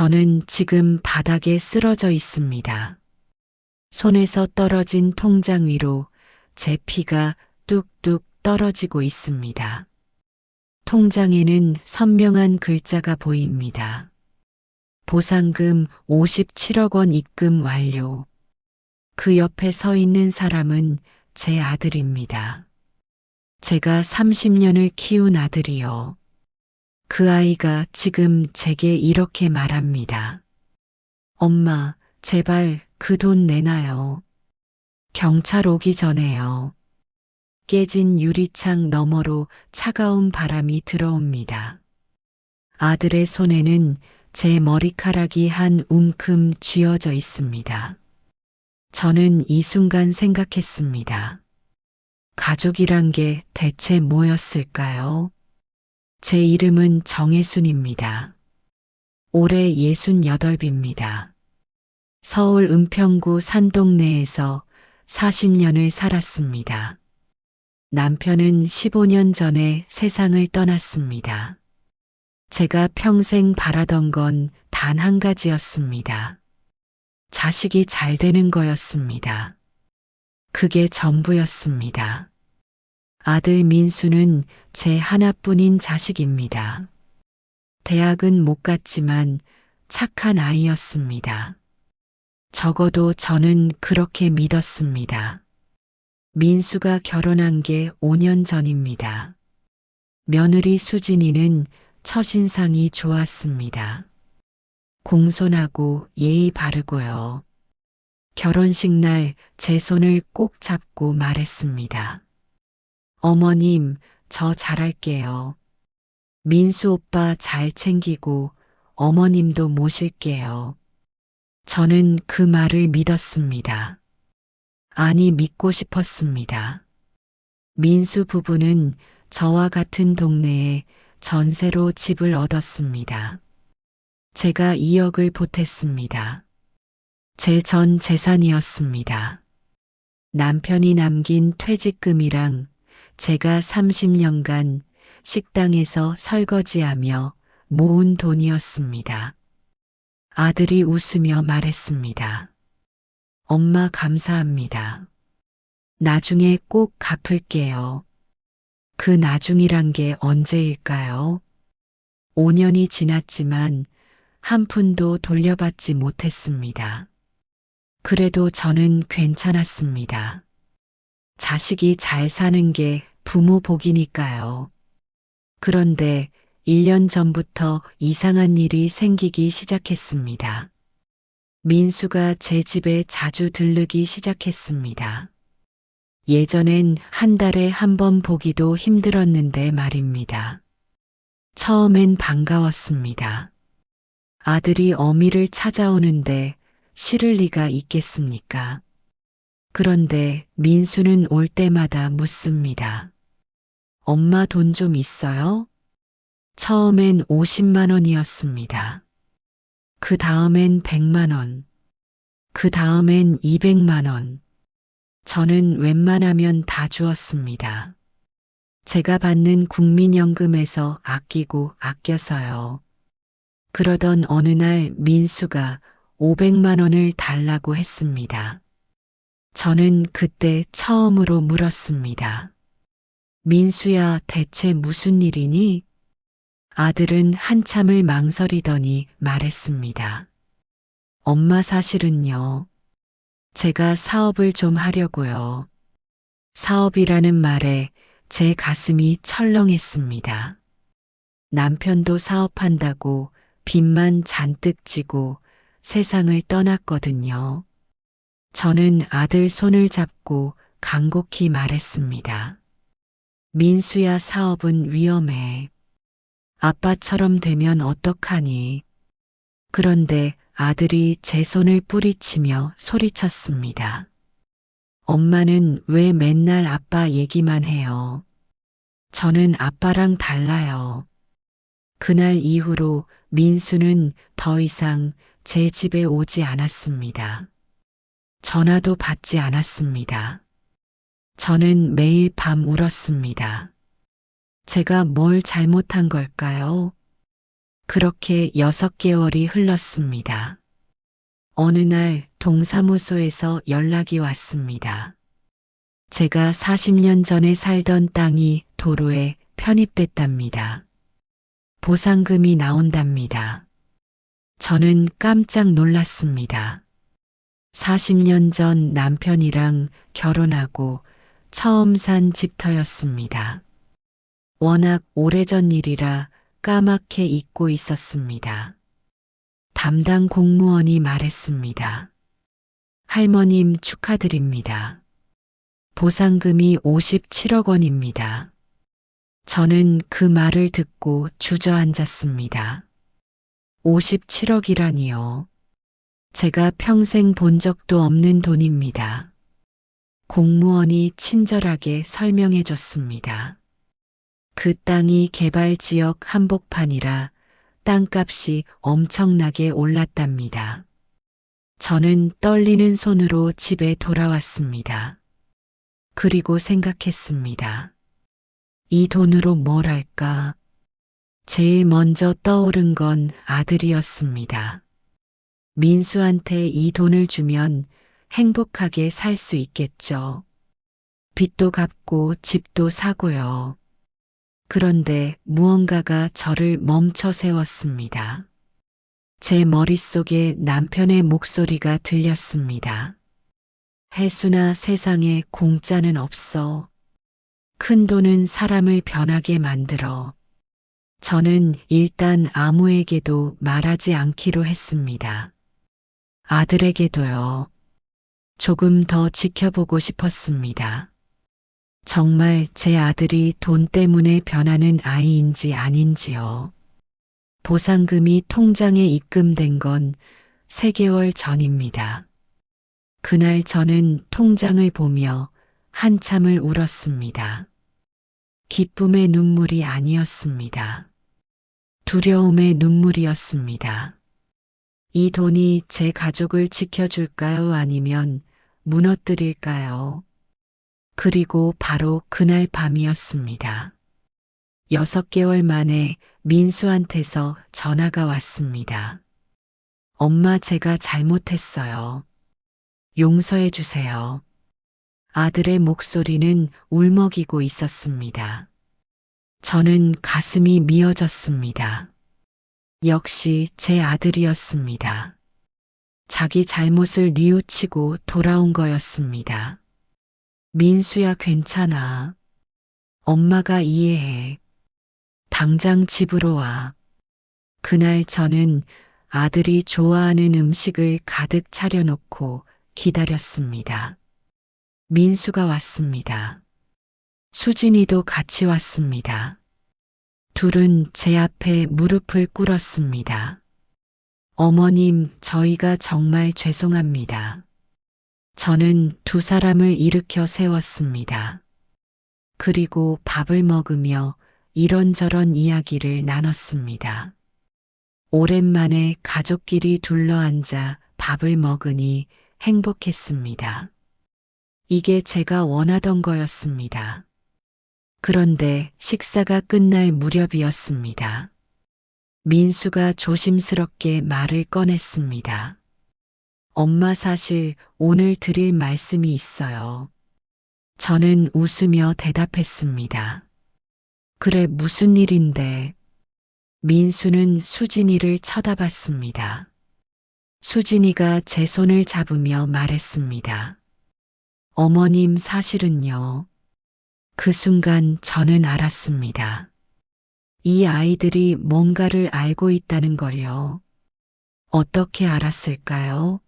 저는 지금 바닥에 쓰러져 있습니다. 손에서 떨어진 통장 위로 제 피가 뚝뚝 떨어지고 있습니다. 통장에는 선명한 글자가 보입니다. 보상금 57억 원 입금 완료. 그 옆에 서 있는 사람은 제 아들입니다. 제가 30년을 키운 아들이요. 그 아이가 지금 제게 이렇게 말합니다. 엄마, 제발 그 돈 내놔요. 경찰 오기 전에요. 깨진 유리창 너머로 차가운 바람이 들어옵니다. 아들의 손에는 제 머리카락이 한 움큼 쥐어져 있습니다. 저는 이 순간 생각했습니다. 가족이란 게 대체 뭐였을까요? 제 이름은 정혜순입니다. 올해 68입니다. 서울 은평구 산동네에서 40년을 살았습니다. 남편은 15년 전에 세상을 떠났습니다. 제가 평생 바라던 건 단 한 가지였습니다. 자식이 잘 되는 거였습니다. 그게 전부였습니다. 아들 민수는 제 하나뿐인 자식입니다. 대학은 못 갔지만 착한 아이였습니다. 적어도 저는 그렇게 믿었습니다. 민수가 결혼한 게 5년 전입니다. 며느리 수진이는 첫인상이 좋았습니다. 공손하고 예의 바르고요. 결혼식 날 제 손을 꼭 잡고 말했습니다. 어머님, 저 잘할게요. 민수 오빠 잘 챙기고 어머님도 모실게요. 저는 그 말을 믿었습니다. 아니, 믿고 싶었습니다. 민수 부부는 저와 같은 동네에 전세로 집을 얻었습니다. 제가 2억을 보탰습니다. 제 전 재산이었습니다. 남편이 남긴 퇴직금이랑 제가 30년간 식당에서 설거지하며 모은 돈이었습니다. 아들이 웃으며 말했습니다. 엄마 감사합니다. 나중에 꼭 갚을게요. 그 나중이란 게 언제일까요? 5년이 지났지만 한 푼도 돌려받지 못했습니다. 그래도 저는 괜찮았습니다. 자식이 잘 사는 게 부모 복이니까요. 그런데 1년 전부터 이상한 일이 생기기 시작했습니다. 민수가 제 집에 자주 들르기 시작했습니다. 예전엔 한 달에 한 번 보기도 힘들었는데 말입니다. 처음엔 반가웠습니다. 아들이 어미를 찾아오는데 싫을 리가 있겠습니까? 그런데 민수는 올 때마다 묻습니다. 엄마 돈 좀 있어요? 처음엔 50만 원이었습니다. 그 다음엔 100만 원. 그 다음엔 200만 원. 저는 웬만하면 다 주었습니다. 제가 받는 국민연금에서 아끼고 아껴서요. 그러던 어느 날 민수가 500만 원을 달라고 했습니다. 저는 그때 처음으로 물었습니다. 민수야, 대체 무슨 일이니? 아들은 한참을 망설이더니 말했습니다. 엄마 사실은요. 제가 사업을 좀 하려고요. 사업이라는 말에 제 가슴이 철렁했습니다. 남편도 사업한다고 빚만 잔뜩 지고 세상을 떠났거든요. 저는 아들 손을 잡고 간곡히 말했습니다. 민수야, 사업은 위험해. 아빠처럼 되면 어떡하니? 그런데 아들이 제 손을 뿌리치며 소리쳤습니다. 엄마는 왜 맨날 아빠 얘기만 해요? 저는 아빠랑 달라요. 그날 이후로 민수는 더 이상 제 집에 오지 않았습니다. 전화도 받지 않았습니다. 저는 매일 밤 울었습니다. 제가 뭘 잘못한 걸까요? 그렇게 6개월이 흘렀습니다. 어느 날 동사무소에서 연락이 왔습니다. 제가 40년 전에 살던 땅이 도로에 편입됐답니다. 보상금이 나온답니다. 저는 깜짝 놀랐습니다. 40년 전 남편이랑 결혼하고 처음 산 집터였습니다. 워낙 오래전 일이라 까맣게 잊고 있었습니다. 담당 공무원이 말했습니다. 할머님 축하드립니다. 보상금이 57억 원입니다. 저는 그 말을 듣고 주저앉았습니다. 57억이라니요. 제가 평생 본 적도 없는 돈입니다. 공무원이 친절하게 설명해 줬습니다. 그 땅이 개발지역 한복판이라 땅값이 엄청나게 올랐답니다. 저는 떨리는 손으로 집에 돌아왔습니다. 그리고 생각했습니다. 이 돈으로 뭘 할까? 제일 먼저 떠오른 건 아들이었습니다. 민수한테 이 돈을 주면 행복하게 살 수 있겠죠. 빚도 갚고 집도 사고요. 그런데 무언가가 저를 멈춰 세웠습니다. 제 머릿속에 남편의 목소리가 들렸습니다. 혜순아, 세상에 공짜는 없어. 큰 돈은 사람을 변하게 만들어. 저는 일단 아무에게도 말하지 않기로 했습니다. 아들에게도요. 조금 더 지켜보고 싶었습니다. 정말 제 아들이 돈 때문에 변하는 아이인지 아닌지요. 보상금이 통장에 입금된 건 3개월 전입니다. 그날 저는 통장을 보며 한참을 울었습니다. 기쁨의 눈물이 아니었습니다. 두려움의 눈물이었습니다. 이 돈이 제 가족을 지켜줄까요? 아니면 무너뜨릴까요? 그리고 바로 그날 밤이었습니다. 6개월 만에 민수한테서 전화가 왔습니다. 엄마, 제가 잘못했어요. 용서해 주세요. 아들의 목소리는 울먹이고 있었습니다. 저는 가슴이 미어졌습니다. 역시 제 아들이었습니다. 자기 잘못을 뉘우치고 돌아온 거였습니다. 민수야, 괜찮아. 엄마가 이해해. 당장 집으로 와. 그날 저는 아들이 좋아하는 음식을 가득 차려놓고 기다렸습니다. 민수가 왔습니다. 수진이도 같이 왔습니다. 둘은 제 앞에 무릎을 꿇었습니다. 어머님, 저희가 정말 죄송합니다. 저는 2사람을 일으켜 세웠습니다. 그리고 밥을 먹으며 이런저런 이야기를 나눴습니다. 오랜만에 가족끼리 둘러앉아 밥을 먹으니 행복했습니다. 이게 제가 원하던 거였습니다. 그런데 식사가 끝날 무렵이었습니다. 민수가 조심스럽게 말을 꺼냈습니다. 엄마, 사실 오늘 드릴 말씀이 있어요. 저는 웃으며 대답했습니다. 그래, 무슨 일인데? 민수는 수진이를 쳐다봤습니다. 수진이가 제 손을 잡으며 말했습니다. 어머님, 사실은요. 그 순간 저는 알았습니다. 이 아이들이 뭔가를 알고 있다는 걸요. 어떻게 알았을까요?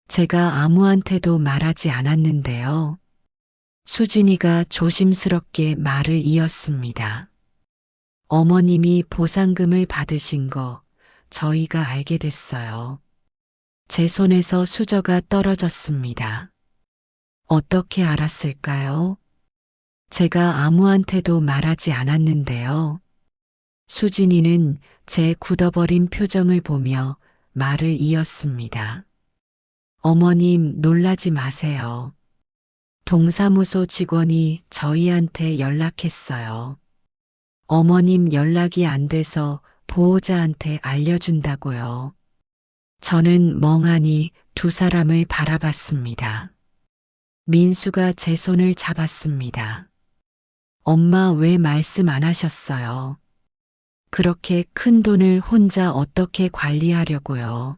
제가 아무한테도 말하지 않았는데요. 수진이가 조심스럽게 말을 이었습니다. 어머님이 보상금을 받으신 거 저희가 알게 됐어요. 제 손에서 수저가 떨어졌습니다. 어떻게 알았을까요? 제가 아무한테도 말하지 않았는데요. 수진이는 제 굳어버린 표정을 보며 말을 이었습니다. 어머님, 놀라지 마세요. 동사무소 직원이 저희한테 연락했어요. 어머님 연락이 안 돼서 보호자한테 알려준다고요. 저는 멍하니 두 사람을 바라봤습니다. 민수가 제 손을 잡았습니다. 엄마 왜 말씀 안 하셨어요? 그렇게 큰 돈을 혼자 어떻게 관리하려고요?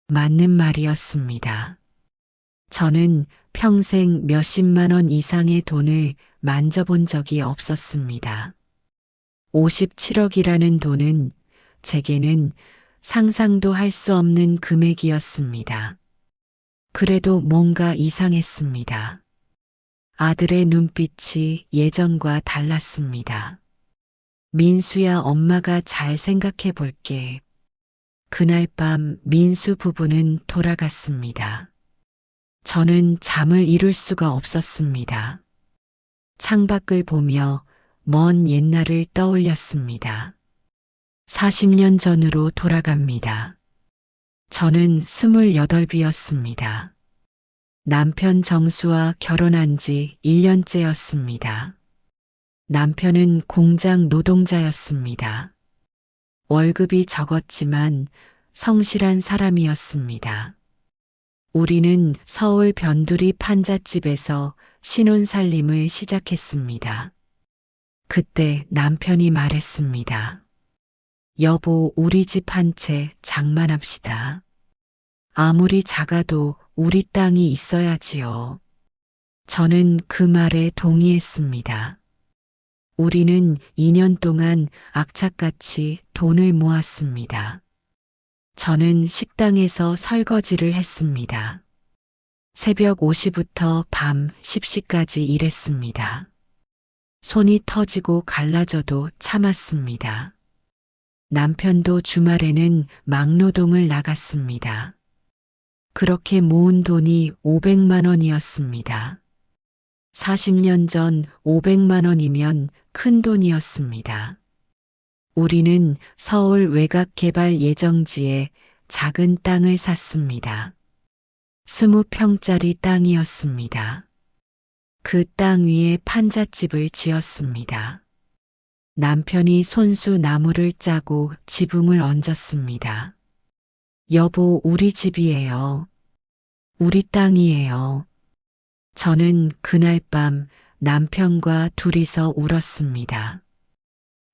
맞는 말이었습니다. 저는 평생 몇십만 원 이상의 돈을 만져본 적이 없었습니다. 57억이라는 돈은 제게는 상상도 할 수 없는 금액이었습니다. 그래도 뭔가 이상했습니다. 아들의 눈빛이 예전과 달랐습니다. 민수야, 엄마가 잘 생각해 볼게. 그날 밤 민수 부부는 돌아갔습니다. 저는 잠을 이룰 수가 없었습니다. 창밖을 보며 먼 옛날을 떠올렸습니다. 40년 전으로 돌아갑니다. 저는 28이었습니다. 남편 정수와 결혼한 지 1년째였습니다. 남편은 공장 노동자였습니다. 월급이 적었지만 성실한 사람이었습니다. 우리는 서울 변두리 판잣집에서 신혼살림을 시작했습니다. 그때 남편이 말했습니다. 여보, 우리 집 한 채 장만합시다. 아무리 작아도 우리 땅이 있어야지요. 저는 그 말에 동의했습니다. 우리는 2년 동안 악착같이 돈을 모았습니다. 저는 식당에서 설거지를 했습니다. 새벽 5시부터 밤 10시까지 일했습니다. 손이 터지고 갈라져도 참았습니다. 남편도 주말에는 막노동을 나갔습니다. 그렇게 모은 돈이 500만 원이었습니다. 40년 전 500만 원이면 큰 돈이었습니다. 우리는 서울 외곽개발 예정지에 작은 땅을 샀습니다. 20평짜리 땅이었습니다. 그 땅 위에 판잣집을 지었습니다. 남편이 손수 나무를 짜고 지붕을 얹었습니다. 여보, 우리 집이에요. 우리 땅이에요. 저는 그날 밤 남편과 둘이서 울었습니다.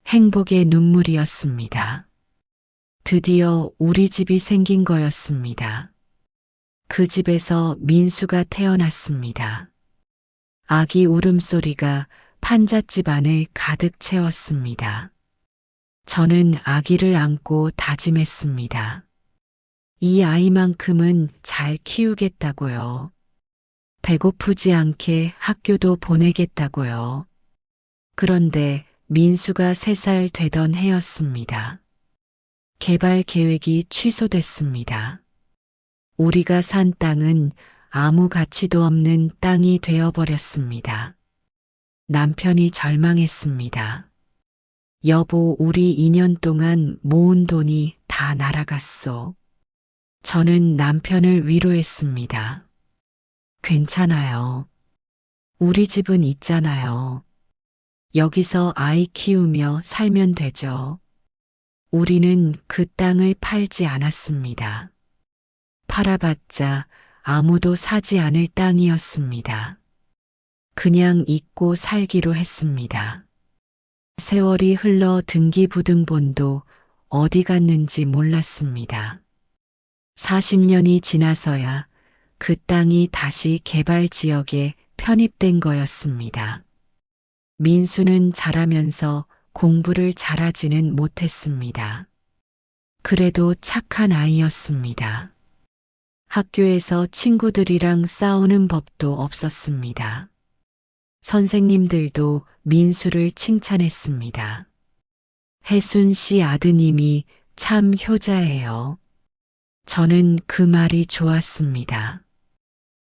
행복의 눈물이었습니다. 드디어 우리 집이 생긴 거였습니다. 그 집에서 민수가 태어났습니다. 아기 울음소리가 판잣집 안을 가득 채웠습니다. 저는 아기를 안고 다짐했습니다. 이 아이만큼은 잘 키우겠다고요. 배고프지 않게 학교도 보내겠다고요. 그런데 민수가 3살 되던 해였습니다. 개발 계획이 취소됐습니다. 우리가 산 땅은 아무 가치도 없는 땅이 되어버렸습니다. 남편이 절망했습니다. 여보, 우리 2년 동안 모은 돈이 다 날아갔소. 저는 남편을 위로했습니다. 괜찮아요. 우리 집은 있잖아요. 여기서 아이 키우며 살면 되죠. 우리는 그 땅을 팔지 않았습니다. 팔아봤자 아무도 사지 않을 땅이었습니다. 그냥 잊고 살기로 했습니다. 세월이 흘러 등기부등본도 어디 갔는지 몰랐습니다. 40년이 지나서야 그 땅이 다시 개발 지역에 편입된 거였습니다. 민수는 자라면서 공부를 잘하지는 못했습니다. 그래도 착한 아이였습니다. 학교에서 친구들이랑 싸우는 법도 없었습니다. 선생님들도 민수를 칭찬했습니다. 혜순 씨 아드님이 참 효자예요. 저는 그 말이 좋았습니다.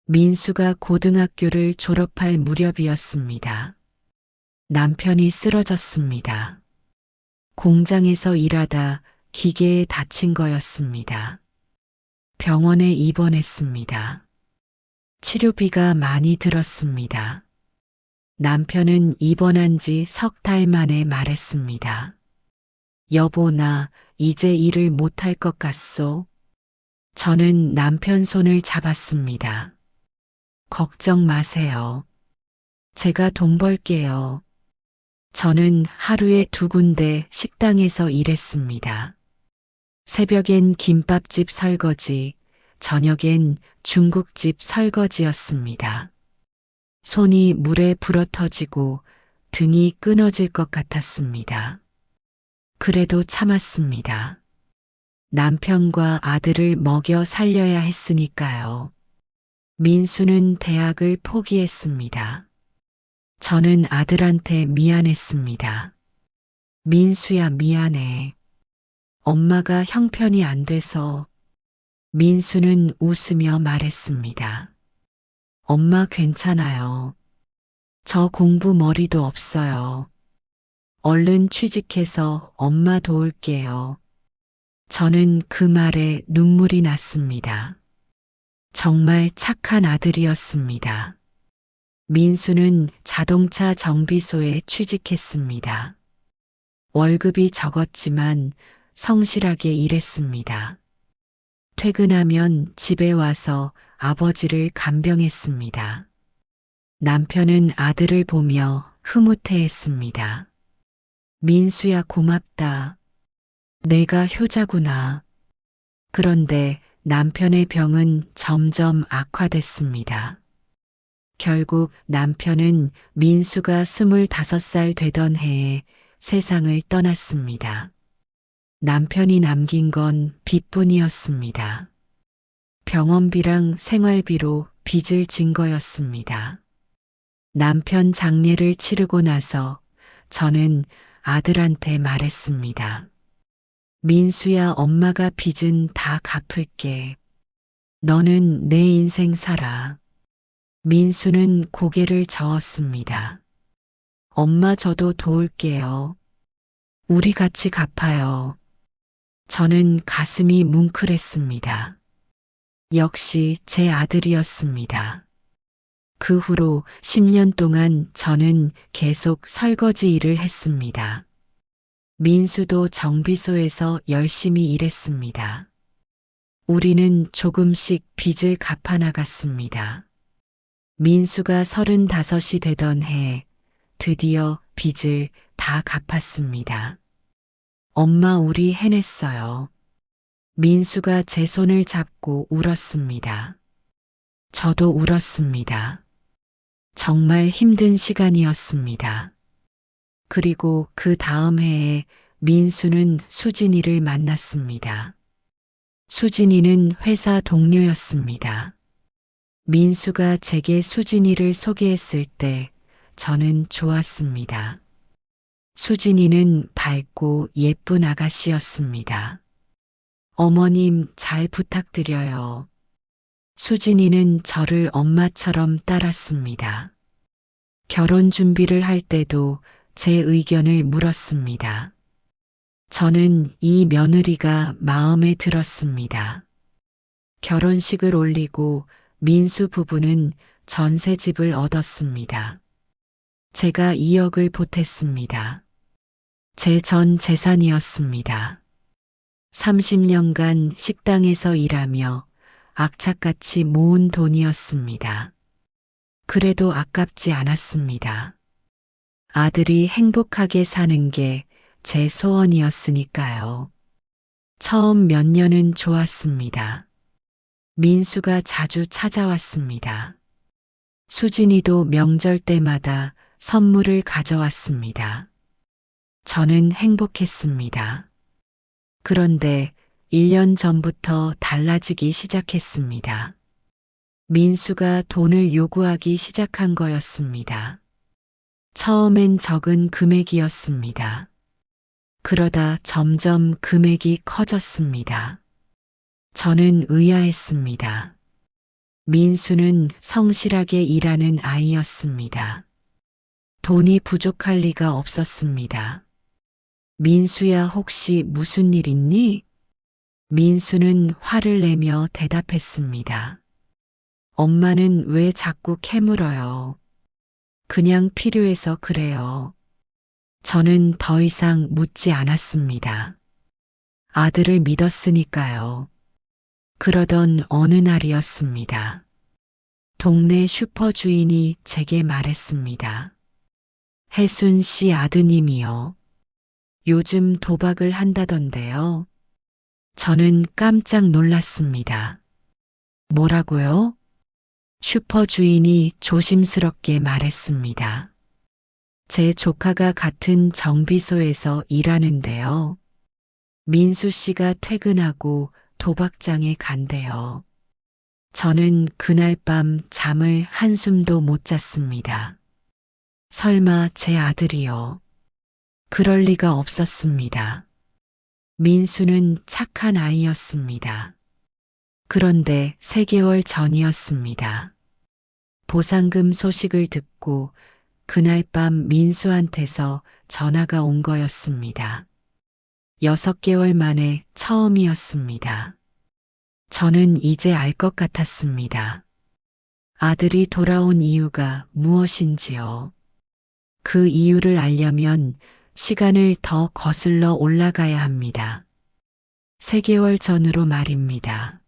민수가 고등학교를 졸업할 무렵이었습니다. 남편이 쓰러졌습니다. 공장에서 일하다 기계에 다친 거였습니다. 병원에 입원했습니다. 치료비가 많이 들었습니다. 남편은 입원한 지 3달 만에 말했습니다. 여보, 나 이제 일을 못할 것 같소. 저는 남편 손을 잡았습니다. 걱정 마세요. 제가 돈 벌게요. 저는 하루에 2군데 식당에서 일했습니다. 새벽엔 김밥집 설거지, 저녁엔 중국집 설거지였습니다. 손이 물에 불어터지고 등이 끊어질 것 같았습니다. 그래도 참았습니다. 남편과 아들을 먹여 살려야 했으니까요. 민수는 대학을 포기했습니다. 저는 아들한테 미안했습니다. 민수야, 미안해. 엄마가 형편이 안 돼서. 민수는 웃으며 말했습니다. 엄마 괜찮아요. 저 공부 머리도 없어요. 얼른 취직해서 엄마 도울게요. 저는 그 말에 눈물이 났습니다. 정말 착한 아들이었습니다. 민수는 자동차 정비소에 취직했습니다. 월급이 적었지만 성실하게 일했습니다. 퇴근하면 집에 와서 아버지를 간병했습니다. 남편은 아들을 보며 흐뭇해했습니다. 민수야, 고맙다. 내가 효자구나. 그런데 남편의 병은 점점 악화됐습니다. 결국 남편은 민수가 25살 되던 해에 세상을 떠났습니다. 남편이 남긴 건 빚뿐이었습니다. 병원비랑 생활비로 빚을 진 거였습니다. 남편 장례를 치르고 나서 저는 아들한테 말했습니다. 민수야, 엄마가 빚은 다 갚을게. 너는 내 인생 살아. 민수는 고개를 저었습니다. 엄마, 저도 도울게요. 우리 같이 갚아요. 저는 가슴이 뭉클했습니다. 역시 제 아들이었습니다. 그 후로 10년 동안 저는 계속 설거지 일을 했습니다. 민수도 정비소에서 열심히 일했습니다. 우리는 조금씩 빚을 갚아 나갔습니다. 민수가 35이 되던 해 드디어 빚을 다 갚았습니다. 엄마, 우리 해냈어요. 민수가 제 손을 잡고 울었습니다. 저도 울었습니다. 정말 힘든 시간이었습니다. 그리고 그 다음 해에 민수는 수진이를 만났습니다. 수진이는 회사 동료였습니다. 민수가 제게 수진이를 소개했을 때 저는 좋았습니다. 수진이는 밝고 예쁜 아가씨였습니다. 어머님, 잘 부탁드려요. 수진이는 저를 엄마처럼 따랐습니다. 결혼 준비를 할 때도 제 의견을 물었습니다. 저는 이 며느리가 마음에 들었습니다. 결혼식을 올리고 민수 부부는 전셋집을 얻었습니다. 제가 2억을 보탰습니다. 제 전 재산이었습니다. 30년간 식당에서 일하며 악착같이 모은 돈이었습니다. 그래도 아깝지 않았습니다. 아들이 행복하게 사는 게 제 소원이었으니까요. 처음 몇 년은 좋았습니다. 민수가 자주 찾아왔습니다. 수진이도 명절 때마다 선물을 가져왔습니다. 저는 행복했습니다. 그런데 1년 전부터 달라지기 시작했습니다. 민수가 돈을 요구하기 시작한 거였습니다. 처음엔 적은 금액이었습니다. 그러다 점점 금액이 커졌습니다. 저는 의아했습니다. 민수는 성실하게 일하는 아이였습니다. 돈이 부족할 리가 없었습니다. 민수야, 혹시 무슨 일 있니? 민수는 화를 내며 대답했습니다. 엄마는 왜 자꾸 캐물어요? 그냥 필요해서 그래요. 저는 더 이상 묻지 않았습니다. 아들을 믿었으니까요. 그러던 어느 날이었습니다. 동네 슈퍼 주인이 제게 말했습니다. 혜순 씨 아드님이요. 요즘 도박을 한다던데요. 저는 깜짝 놀랐습니다. 뭐라고요? 슈퍼 주인이 조심스럽게 말했습니다. 제 조카가 같은 정비소에서 일하는데요. 민수 씨가 퇴근하고 도박장에 간대요. 저는 그날 밤 잠을 한숨도 못 잤습니다. 설마 제 아들이요. 그럴 리가 없었습니다. 민수는 착한 아이였습니다. 그런데 3개월 전이었습니다. 보상금 소식을 듣고 그날 밤 민수한테서 전화가 온 거였습니다. 6개월 만에 처음이었습니다. 저는 이제 알 것 같았습니다. 아들이 돌아온 이유가 무엇인지요. 그 이유를 알려면 시간을 더 거슬러 올라가야 합니다. 3개월 전으로 말입니다.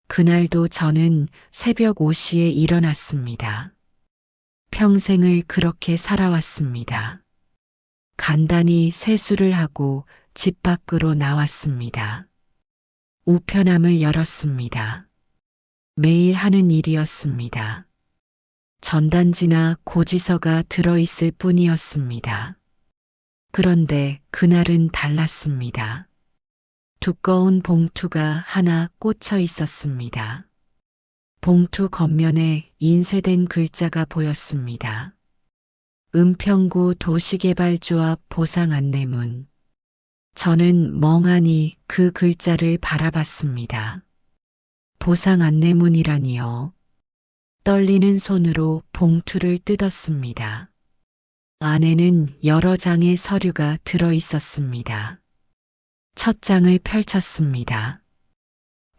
그날도 저는 새벽 5시에 일어났습니다. 평생을 그렇게 살아왔습니다. 간단히 세수를 하고 집 밖으로 나왔습니다. 우편함을 열었습니다. 매일 하는 일이었습니다. 전단지나 고지서가 들어있을 뿐이었습니다. 그런데 그날은 달랐습니다. 두꺼운 봉투가 하나 꽂혀 있었습니다. 봉투 겉면에 인쇄된 글자가 보였습니다. 은평구 도시개발조합 보상 안내문. 저는 멍하니 그 글자를 바라봤습니다. 보상 안내문이라니요. 떨리는 손으로 봉투를 뜯었습니다. 안에는 여러 장의 서류가 들어 있었습니다. 첫 장을 펼쳤습니다.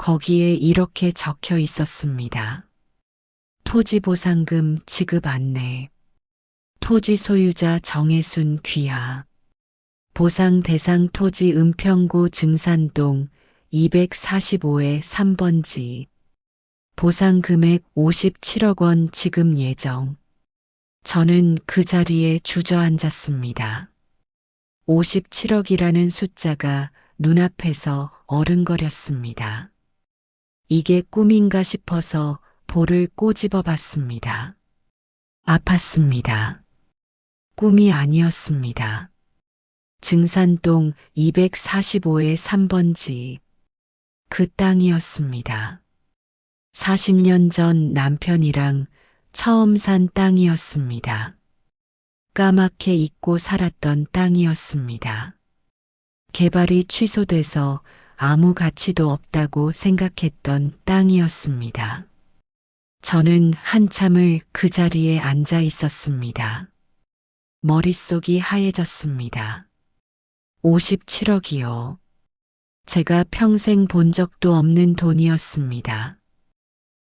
거기에 이렇게 적혀 있었습니다. 토지 보상금 지급 안내. 토지 소유자 정혜순 귀하. 보상 대상 토지 은평구 증산동 245의 3번지. 보상 금액 57억 원 지급 예정. 저는 그 자리에 주저앉았습니다. 57억이라는 숫자가 눈앞에서 어른거렸습니다. 이게 꿈인가 싶어서 볼을 꼬집어 봤습니다. 아팠습니다. 꿈이 아니었습니다. 증산동 245의 3번지. 그 땅이었습니다. 40년 전 남편이랑 처음 산 땅이었습니다. 까맣게 잊고 살았던 땅이었습니다. 개발이 취소돼서 아무 가치도 없다고 생각했던 땅이었습니다. 저는 한참을 그 자리에 앉아 있었습니다. 머릿속이 하얘졌습니다. 57억이요. 제가 평생 본 적도 없는 돈이었습니다.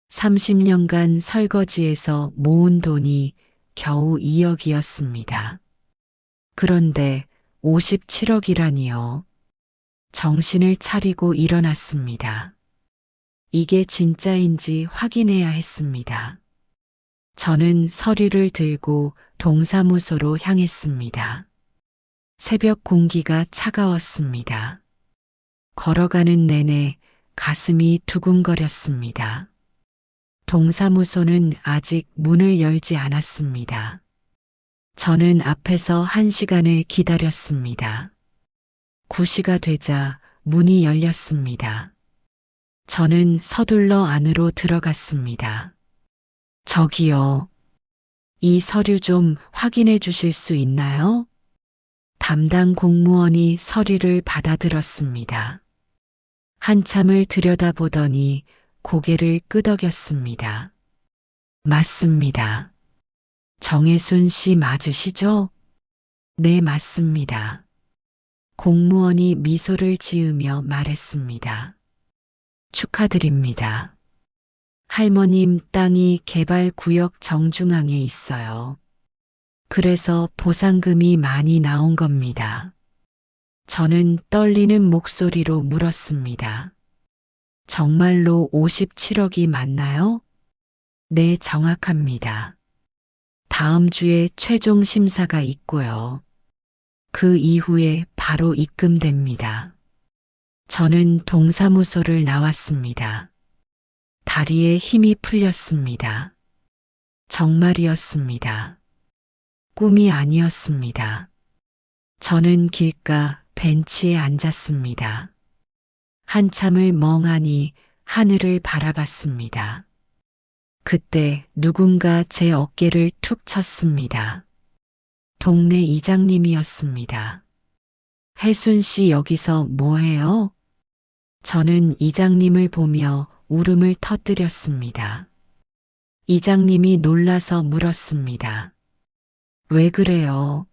30년간 설거지에서 모은 돈이 겨우 2억이었습니다. 그런데 57억이라니요. 정신을 차리고 일어났습니다. 이게 진짜인지 확인해야 했습니다. 저는 서류를 들고 동사무소로 향했습니다. 새벽 공기가 차가웠습니다. 걸어가는 내내 가슴이 두근거렸습니다. 동사무소는 아직 문을 열지 않았습니다. 저는 앞에서 1시간을 기다렸습니다. 9시가 되자 문이 열렸습니다. 저는 서둘러 안으로 들어갔습니다. 저기요. 이 서류 좀 확인해 주실 수 있나요? 담당 공무원이 서류를 받아들었습니다. 한참을 들여다보더니 고개를 끄덕였습니다. 맞습니다. 정혜순 씨 맞으시죠? 네, 맞습니다. 공무원이 미소를 지으며 말했습니다. 축하드립니다. 할머님 땅이 개발구역 정중앙에 있어요. 그래서 보상금이 많이 나온 겁니다. 저는 떨리는 목소리로 물었습니다. 정말로 57억이 맞나요? 네, 정확합니다. 다음 주에 최종 심사가 있고요. 그 이후에 바로 입금됩니다. 저는 동사무소를 나왔습니다. 다리에 힘이 풀렸습니다. 정말이었습니다. 꿈이 아니었습니다. 저는 길가 벤치에 앉았습니다. 한참을 멍하니 하늘을 바라봤습니다. 그때 누군가 제 어깨를 툭 쳤습니다. 동네 이장님이었습니다. 혜순 씨 여기서 뭐해요? 저는 이장님을 보며 울음을 터뜨렸습니다. 이장님이 놀라서 물었습니다. 왜 그래요?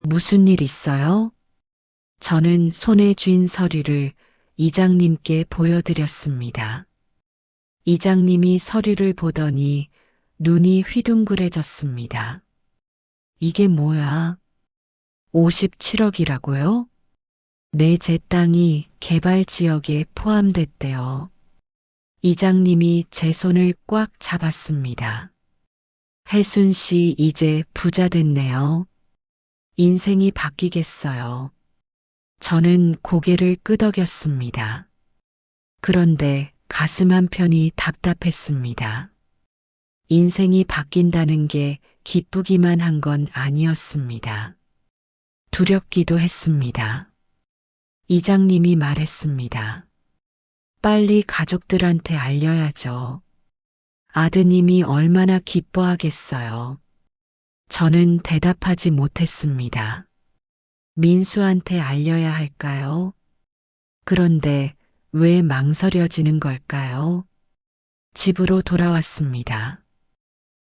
무슨 일 있어요? 저는 손에 쥔 서류를 이장님께 보여드렸습니다. 이장님이 서류를 보더니 눈이 휘둥그레졌습니다. 이게 뭐야? 57억이라고요? 네, 제 땅이 개발 지역에 포함됐대요. 이장님이 제 손을 꽉 잡았습니다. 혜순 씨 이제 부자 됐네요. 인생이 바뀌겠어요. 저는 고개를 끄덕였습니다. 그런데 가슴 한편이 답답했습니다. 인생이 바뀐다는 게 기쁘기만 한 건 아니었습니다. 두렵기도 했습니다. 이장님이 말했습니다. 빨리 가족들한테 알려야죠. 아드님이 얼마나 기뻐하겠어요. 저는 대답하지 못했습니다. 민수한테 알려야 할까요? 그런데 왜 망설여지는 걸까요? 집으로 돌아왔습니다.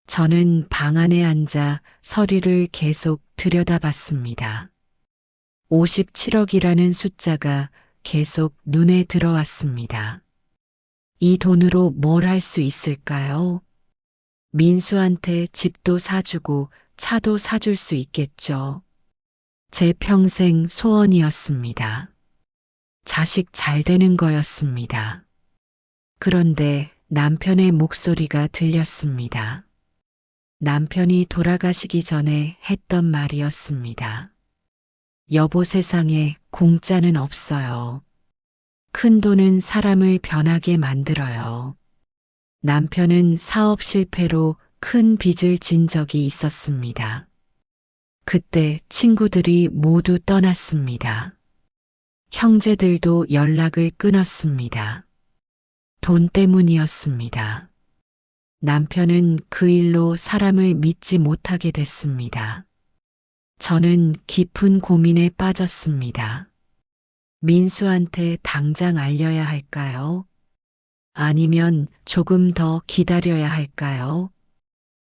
저는 방 안에 앉아 서류를 계속 들여다봤습니다. 57억이라는 숫자가 계속 눈에 들어왔습니다. 이 돈으로 뭘 할 수 있을까요? 민수한테 집도 사주고 차도 사줄 수 있겠죠. 제 평생 소원이었습니다. 자식 잘 되는 거였습니다. 그런데 남편의 목소리가 들렸습니다. 남편이 돌아가시기 전에 했던 말이었습니다. 여보, 세상에 공짜는 없어요. 큰 돈은 사람을 변하게 만들어요. 남편은 사업 실패로 큰 빚을 진 적이 있었습니다. 그때 친구들이 모두 떠났습니다. 형제들도 연락을 끊었습니다. 돈 때문이었습니다. 남편은 그 일로 사람을 믿지 못하게 됐습니다. 저는 깊은 고민에 빠졌습니다. 민수한테 당장 알려야 할까요? 아니면 조금 더 기다려야 할까요?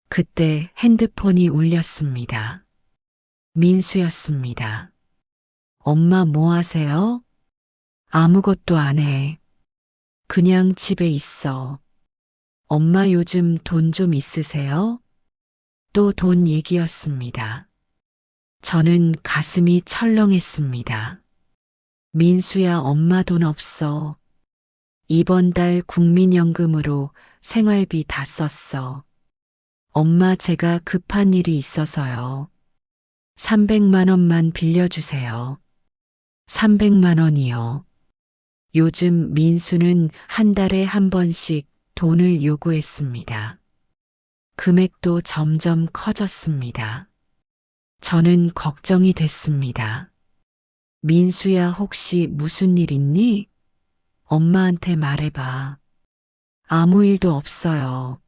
그때 핸드폰이 울렸습니다. 민수였습니다. 엄마 뭐 하세요? 아무것도 안 해. 그냥 집에 있어. 엄마 요즘 돈 좀 있으세요? 또 돈 얘기였습니다. 저는 가슴이 철렁했습니다. 민수야, 엄마 돈 없어. 이번 달 국민연금으로 생활비 다 썼어. 엄마, 제가 급한 일이 있어서요. 300만 원만 빌려주세요. 300만 원이요. 요즘 민수는 한 달에 한 번씩 돈을 요구했습니다. 금액도 점점 커졌습니다. 저는 걱정이 됐습니다. 민수야, 혹시 무슨 일 있니? 엄마한테 말해봐. 아무 일도 없어요.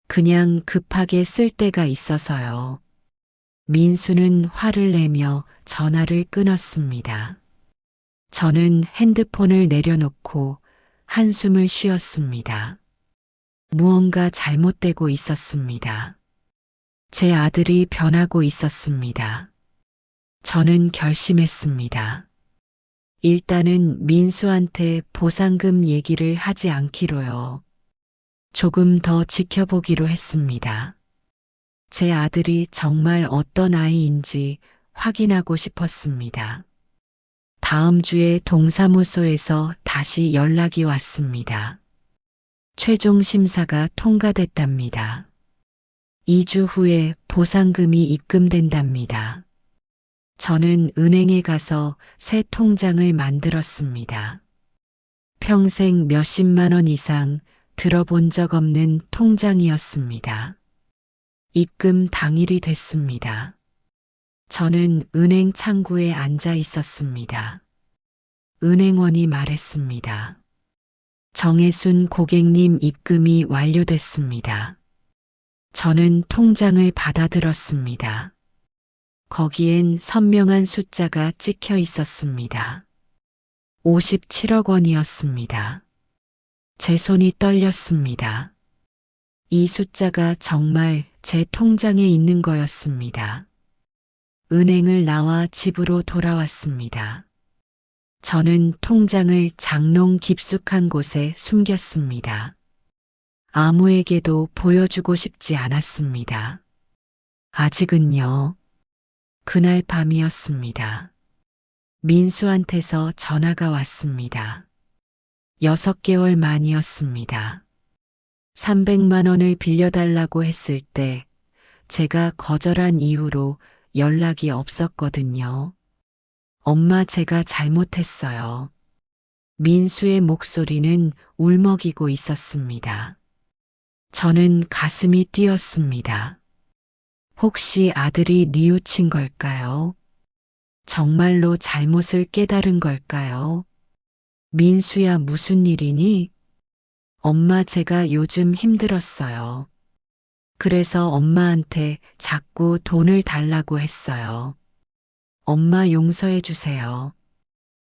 그냥 급하게 쓸 때가 있어서요. 민수는 화를 내며 전화를 끊었습니다. 저는 핸드폰을 내려놓고 한숨을 쉬었습니다. 무언가 잘못되고 있었습니다. 제 아들이 변하고 있었습니다. 저는 결심했습니다. 일단은 민수한테 보상금 얘기를 하지 않기로요. 조금 더 지켜보기로 했습니다. 제 아들이 정말 어떤 아이인지 확인하고 싶었습니다. 다음 주에 동사무소에서 다시 연락이 왔습니다. 최종 심사가 통과됐답니다. 2주 후에 보상금이 입금된답니다. 저는 은행에 가서 새 통장을 만들었습니다. 평생 몇십만 원 이상 들어본 적 없는 통장이었습니다. 입금 당일이 됐습니다. 저는 은행 창구에 앉아 있었습니다. 은행원이 말했습니다. 정혜순 고객님 입금이 완료됐습니다. 저는 통장을 받아들었습니다. 거기엔 선명한 숫자가 찍혀 있었습니다. 57억 원이었습니다. 제 손이 떨렸습니다. 이 숫자가 정말 제 통장에 있는 거였습니다. 은행을 나와 집으로 돌아왔습니다. 저는 통장을 장롱 깊숙한 곳에 숨겼습니다. 아무에게도 보여주고 싶지 않았습니다. 아직은요. 그날 밤이었습니다. 민수한테서 전화가 왔습니다. 6개월 만이었습니다. 300만 원을 빌려달라고 했을 때 제가 거절한 이후로 연락이 없었거든요. 엄마, 제가 잘못했어요. 민수의 목소리는 울먹이고 있었습니다. 저는 가슴이 뛰었습니다. 혹시 아들이 뉘우친 걸까요? 정말로 잘못을 깨달은 걸까요? 민수야, 무슨 일이니? 엄마, 제가 요즘 힘들었어요. 그래서 엄마한테 자꾸 돈을 달라고 했어요. 엄마, 용서해 주세요.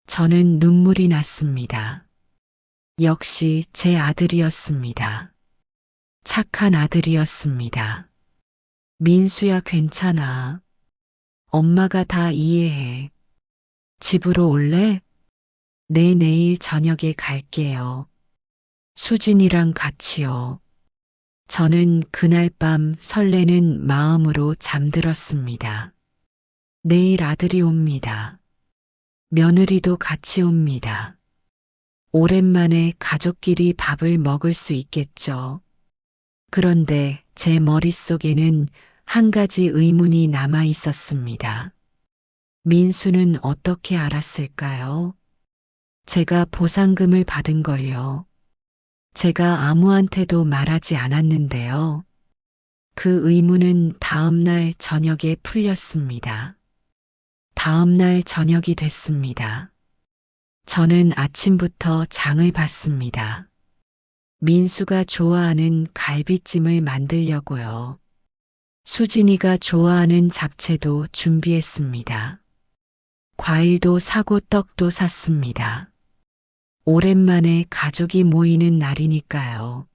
저는 눈물이 났습니다. 역시 제 아들이었습니다. 착한 아들이었습니다. 민수야, 괜찮아. 엄마가 다 이해해. 집으로 올래? 네, 내일 저녁에 갈게요. 수진이랑 같이요. 저는 그날 밤 설레는 마음으로 잠들었습니다. 내일 아들이 옵니다. 며느리도 같이 옵니다. 오랜만에 가족끼리 밥을 먹을 수 있겠죠. 그런데 제 머릿속에는 한 가지 의문이 남아 있었습니다. 민수는 어떻게 알았을까요? 제가 보상금을 받은 걸요. 제가 아무한테도 말하지 않았는데요. 그 의문은 다음 날 저녁에 풀렸습니다. 다음 날 저녁이 됐습니다. 저는 아침부터 장을 봤습니다. 민수가 좋아하는 갈비찜을 만들려고요. 수진이가 좋아하는 잡채도 준비했습니다. 과일도 사고 떡도 샀습니다. 오랜만에 가족이 모이는 날이니까요.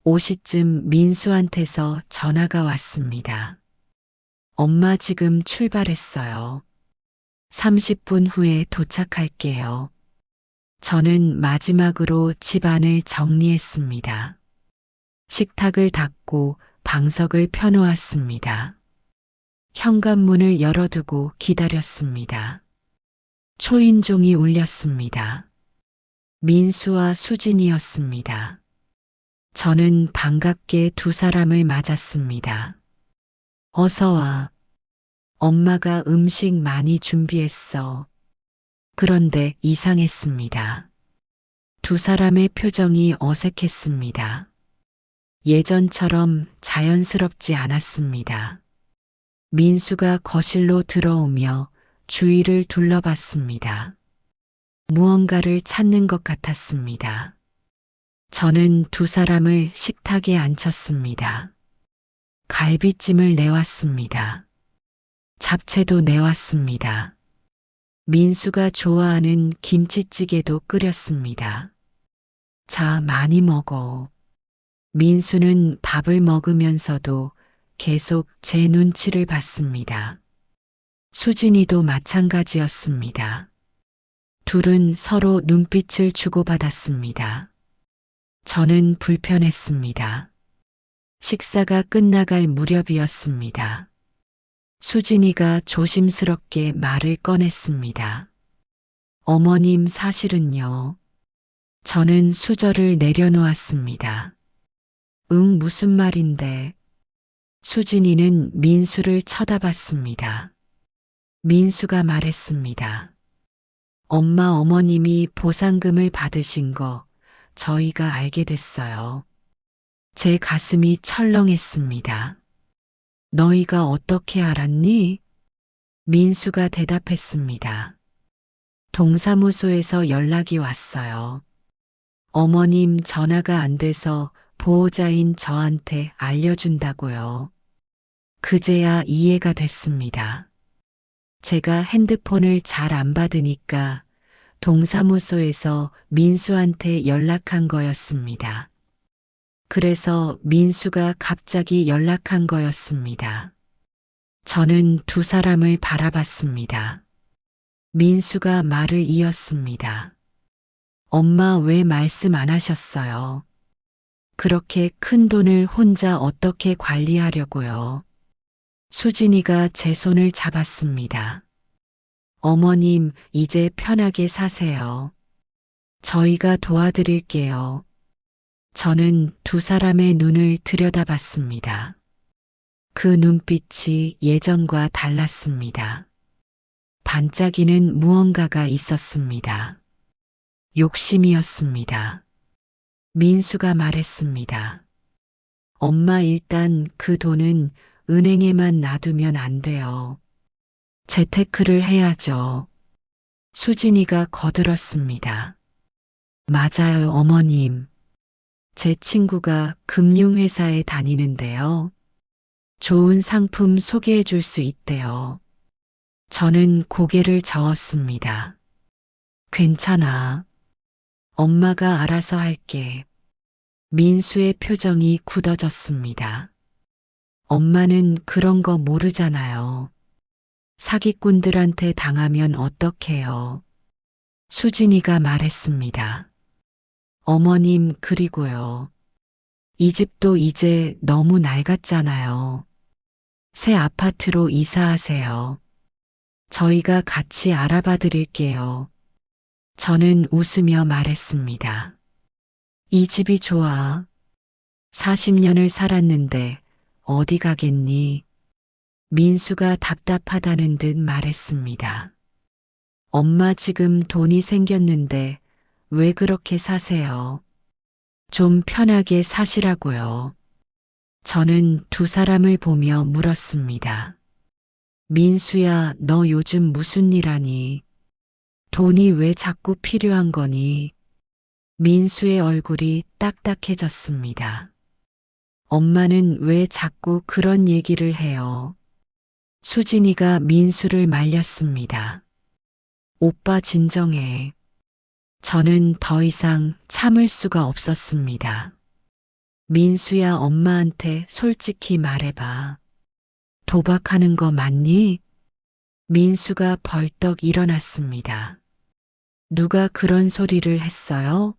5시쯤 민수한테서 전화가 왔습니다. 엄마, 지금 출발했어요. 30분 후에 도착할게요. 저는 마지막으로 집안을 정리했습니다. 식탁을 닦고 방석을 펴놓았습니다. 현관문을 열어두고 기다렸습니다. 초인종이 울렸습니다. 민수와 수진이었습니다. 저는 반갑게 두 사람을 맞았습니다. 어서 와. 엄마가 음식 많이 준비했어. 그런데 이상했습니다. 두 사람의 표정이 어색했습니다. 예전처럼 자연스럽지 않았습니다. 민수가 거실로 들어오며 주위를 둘러봤습니다. 무언가를 찾는 것 같았습니다. 저는 두 사람을 식탁에 앉혔습니다. 갈비찜을 내왔습니다. 잡채도 내왔습니다. 민수가 좋아하는 김치찌개도 끓였습니다. 자, 많이 먹어. 민수는 밥을 먹으면서도 계속 제 눈치를 봤습니다. 수진이도 마찬가지였습니다. 둘은 서로 눈빛을 주고받았습니다. 저는 불편했습니다. 식사가 끝나갈 무렵이었습니다. 수진이가 조심스럽게 말을 꺼냈습니다. 어머님, 사실은요. 저는 수저를 내려놓았습니다. 응, 무슨 말인데? 수진이는 민수를 쳐다봤습니다. 민수가 말했습니다. 엄마, 어머님이 보상금을 받으신 거 저희가 알게 됐어요. 제 가슴이 철렁했습니다. 너희가 어떻게 알았니? 민수가 대답했습니다. 동사무소에서 연락이 왔어요. 어머님 전화가 안 돼서 보호자인 저한테 알려준다고요. 그제야 이해가 됐습니다. 제가 핸드폰을 잘 안 받으니까 동사무소에서 민수한테 연락한 거였습니다. 그래서 민수가 갑자기 연락한 거였습니다. 저는 두 사람을 바라봤습니다. 민수가 말을 이었습니다. 엄마, 왜 말씀 안 하셨어요? 그렇게 큰 돈을 혼자 어떻게 관리하려고요? 수진이가 제 손을 잡았습니다. 어머님, 이제 편하게 사세요. 저희가 도와드릴게요. 저는 두 사람의 눈을 들여다봤습니다. 그 눈빛이 예전과 달랐습니다. 반짝이는 무언가가 있었습니다. 욕심이었습니다. 민수가 말했습니다. 엄마, 일단 그 돈은 은행에만 놔두면 안 돼요. 재테크를 해야죠. 수진이가 거들었습니다. 맞아요, 어머님. 제 친구가 금융회사에 다니는데요. 좋은 상품 소개해 줄 수 있대요. 저는 고개를 저었습니다. 괜찮아. 엄마가 알아서 할게. 민수의 표정이 굳어졌습니다. 엄마는 그런 거 모르잖아요. 사기꾼들한테 당하면 어떡해요? 수진이가 말했습니다. 어머님, 그리고요. 이 집도 이제 너무 낡았잖아요. 새 아파트로 이사하세요. 저희가 같이 알아봐 드릴게요. 저는 웃으며 말했습니다. 이 집이 좋아. 40년을 살았는데 어디 가겠니? 민수가 답답하다는 듯 말했습니다. 엄마, 지금 돈이 생겼는데 왜 그렇게 사세요? 좀 편하게 사시라고요. 저는 두 사람을 보며 물었습니다. 민수야, 너 요즘 무슨 일 하니? 돈이 왜 자꾸 필요한 거니? 민수의 얼굴이 딱딱해졌습니다. 엄마는 왜 자꾸 그런 얘기를 해요? 수진이가 민수를 말렸습니다. 오빠, 진정해. 저는 더 이상 참을 수가 없었습니다. 민수야, 엄마한테 솔직히 말해봐. 도박하는 거 맞니? 민수가 벌떡 일어났습니다. 누가 그런 소리를 했어요?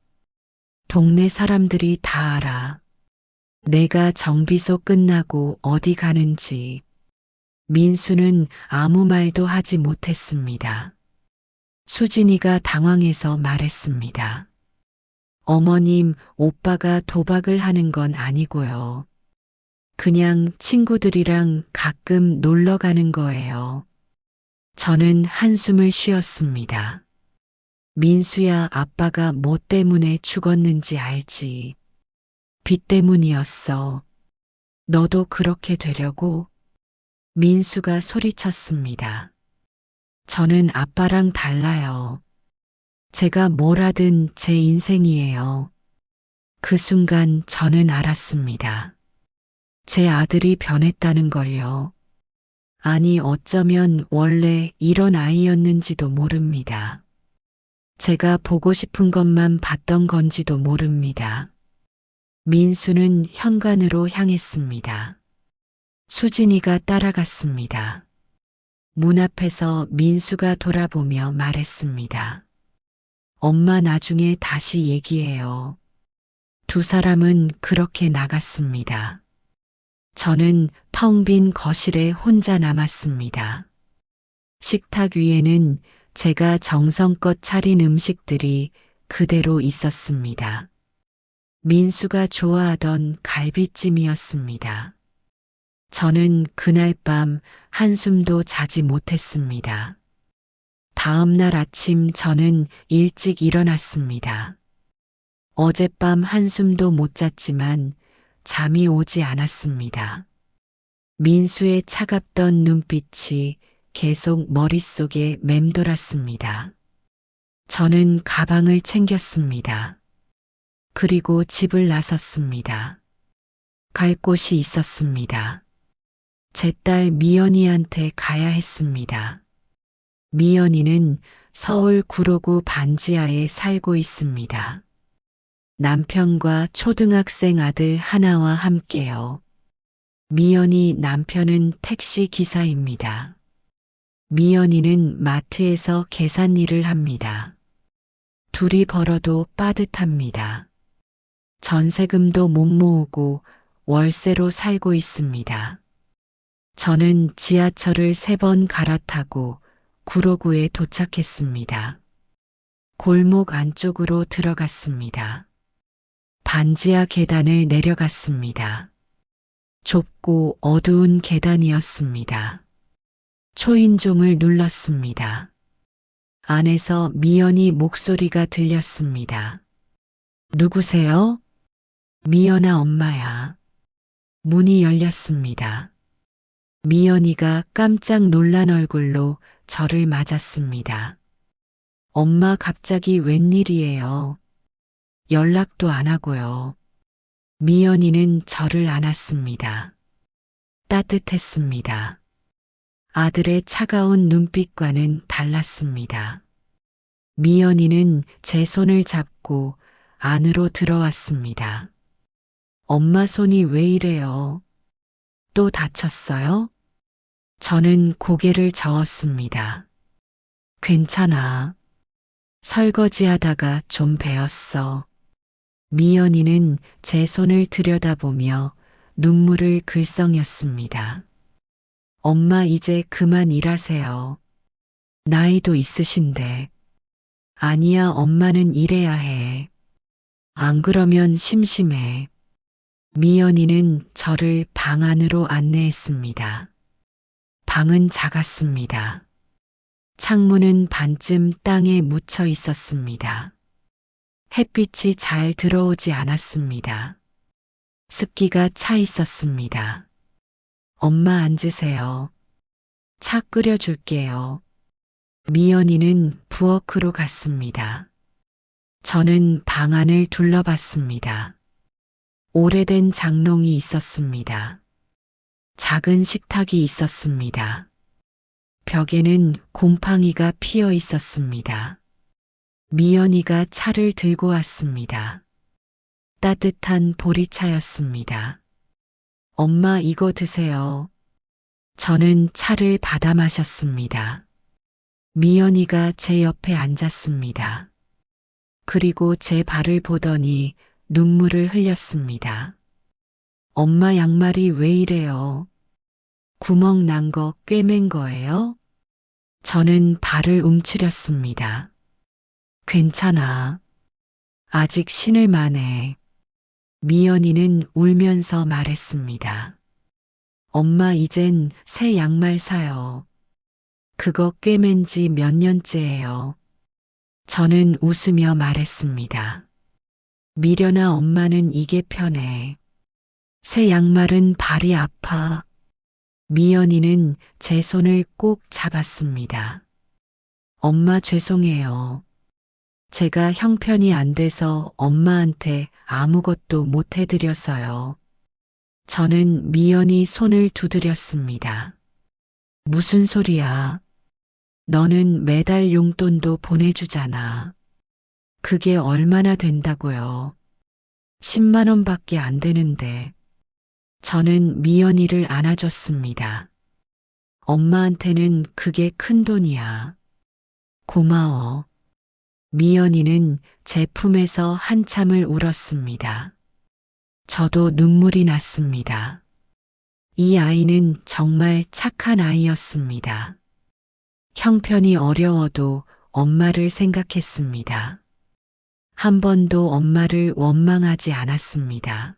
동네 사람들이 다 알아. 내가 정비소 끝나고 어디 가는지. 민수는 아무 말도 하지 못했습니다. 수진이가 당황해서 말했습니다. 어머님, 오빠가 도박을 하는 건 아니고요. 그냥 친구들이랑 가끔 놀러 가는 거예요. 저는 한숨을 쉬었습니다. 민수야, 아빠가 뭐 때문에 죽었는지 알지? 빚 때문이었어. 너도 그렇게 되려고? 민수가 소리쳤습니다. 저는 아빠랑 달라요. 제가 뭘 하든 제 인생이에요. 그 순간 저는 알았습니다. 제 아들이 변했다는 걸요. 아니, 어쩌면 원래 이런 아이였는지도 모릅니다. 제가 보고 싶은 것만 봤던 건지도 모릅니다. 민수는 현관으로 향했습니다. 수진이가 따라갔습니다. 문 앞에서 민수가 돌아보며 말했습니다. 엄마, 나중에 다시 얘기해요. 두 사람은 그렇게 나갔습니다. 저는 텅 빈 거실에 혼자 남았습니다. 식탁 위에는 제가 정성껏 차린 음식들이 그대로 있었습니다. 민수가 좋아하던 갈비찜이었습니다. 저는 그날 밤 한숨도 자지 못했습니다. 다음 날 아침 저는 일찍 일어났습니다. 어젯밤 한숨도 못 잤지만 잠이 오지 않았습니다. 민수의 차갑던 눈빛이 계속 머릿속에 맴돌았습니다. 저는 가방을 챙겼습니다. 그리고 집을 나섰습니다. 갈 곳이 있었습니다. 제 딸 미연이한테 가야 했습니다. 미연이는 서울 구로구 반지하에 살고 있습니다. 남편과 초등학생 아들 하나와 함께요. 미연이 남편은 택시 기사입니다. 미연이는 마트에서 계산 일을 합니다. 둘이 벌어도 빠듯합니다. 전세금도 못 모으고 월세로 살고 있습니다. 저는 지하철을 3번 갈아타고 구로구에 도착했습니다. 골목 안쪽으로 들어갔습니다. 반지하 계단을 내려갔습니다. 좁고 어두운 계단이었습니다. 초인종을 눌렀습니다. 안에서 미연이 목소리가 들렸습니다. 누구세요? 미연아 엄마야. 문이 열렸습니다. 미연이가 깜짝 놀란 얼굴로 저를 맞았습니다. 엄마 갑자기 웬일이에요? 연락도 안 하고요. 미연이는 저를 안았습니다. 따뜻했습니다. 아들의 차가운 눈빛과는 달랐습니다. 미연이는 제 손을 잡고 안으로 들어왔습니다. 엄마 손이 왜 이래요? 또 다쳤어요? 저는 고개를 저었습니다. 괜찮아. 설거지하다가 좀 베었어. 미연이는 제 손을 들여다보며 눈물을 글썽였습니다. 엄마 이제 그만 일하세요. 나이도 있으신데. 아니야, 엄마는 일해야 해. 안 그러면 심심해. 미연이는 저를 방 안으로 안내했습니다. 방은 작았습니다. 창문은 반쯤 땅에 묻혀 있었습니다. 햇빛이 잘 들어오지 않았습니다. 습기가 차 있었습니다. 엄마 앉으세요. 차 끓여줄게요. 미연이는 부엌으로 갔습니다. 저는 방 안을 둘러봤습니다. 오래된 장롱이 있었습니다. 작은 식탁이 있었습니다. 벽에는 곰팡이가 피어 있었습니다. 미연이가 차를 들고 왔습니다. 따뜻한 보리차였습니다. 엄마 이거 드세요. 저는 차를 받아 마셨습니다. 미연이가 제 옆에 앉았습니다. 그리고 제 발을 보더니 눈물을 흘렸습니다. 엄마 양말이 왜 이래요? 구멍 난 거 꿰맨 거예요? 저는 발을 움츠렸습니다. 괜찮아. 아직 신을 만해. 미연이는 울면서 말했습니다. 엄마 이젠 새 양말 사요. 그거 꿰맨 지 몇 년째예요. 저는 웃으며 말했습니다. 미련아 엄마는 이게 편해. 새 양말은 발이 아파. 미연이는 제 손을 꼭 잡았습니다. 엄마 죄송해요. 제가 형편이 안 돼서 엄마한테 아무것도 못 해드렸어요. 저는 미연이 손을 두드렸습니다. 무슨 소리야? 너는 매달 용돈도 보내주잖아. 그게 얼마나 된다고요? 10만 원밖에 안 되는데. 저는 미연이를 안아줬습니다. 엄마한테는 그게 큰 돈이야. 고마워. 미연이는 제 품에서 한참을 울었습니다. 저도 눈물이 났습니다. 이 아이는 정말 착한 아이였습니다. 형편이 어려워도 엄마를 생각했습니다. 한 번도 엄마를 원망하지 않았습니다.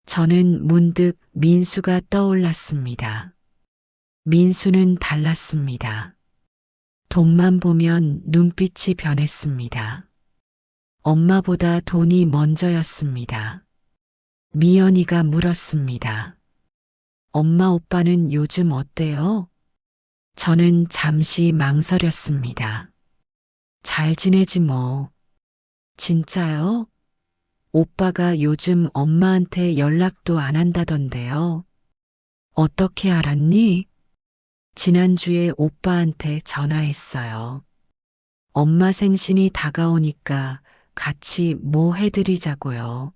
저는 문득 민수가 떠올랐습니다. 민수는 달랐습니다. 돈만 보면 눈빛이 변했습니다. 엄마보다 돈이 먼저였습니다. 미연이가 물었습니다. 엄마 오빠는 요즘 어때요? 저는 잠시 망설였습니다. 잘 지내지 뭐. 진짜요? 오빠가 요즘 엄마한테 연락도 안 한다던데요. 어떻게 알았니? 지난주에 오빠한테 전화했어요. 엄마 생신이 다가오니까 같이 뭐 해드리자고요.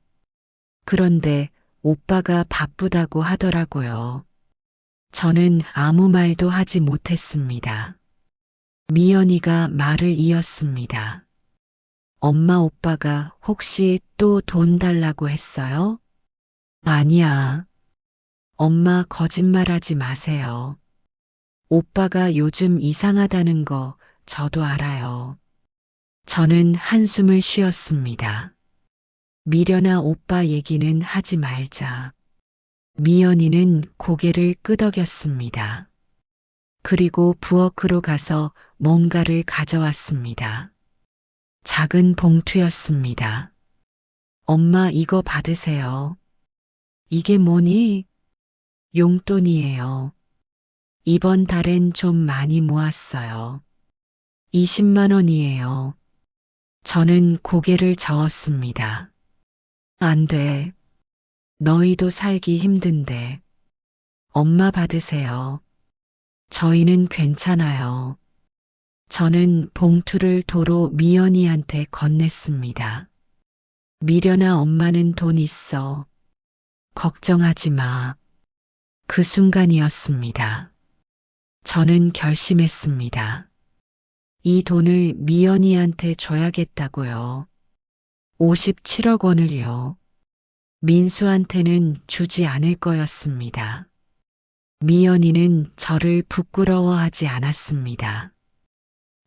그런데 오빠가 바쁘다고 하더라고요. 저는 아무 말도 하지 못했습니다. 미연이가 말을 이었습니다. 엄마 오빠가 혹시 또 돈 달라고 했어요? 아니야. 엄마 거짓말하지 마세요. 오빠가 요즘 이상하다는 거 저도 알아요. 저는 한숨을 쉬었습니다. 미련아 오빠 얘기는 하지 말자. 미연이는 고개를 끄덕였습니다. 그리고 부엌으로 가서 뭔가를 가져왔습니다. 작은 봉투였습니다. 엄마 이거 받으세요. 이게 뭐니? 용돈이에요. 이번 달엔 좀 많이 모았어요. 20만 원이에요. 저는 고개를 저었습니다. 안 돼. 너희도 살기 힘든데. 엄마 받으세요. 저희는 괜찮아요. 저는 봉투를 도로 미연이한테 건넸습니다. 미련아 엄마는 돈 있어. 걱정하지 마. 그 순간이었습니다. 저는 결심했습니다. 이 돈을 미연이한테 줘야겠다고요. 57억 원을요. 민수한테는 주지 않을 거였습니다. 미연이는 저를 부끄러워하지 않았습니다.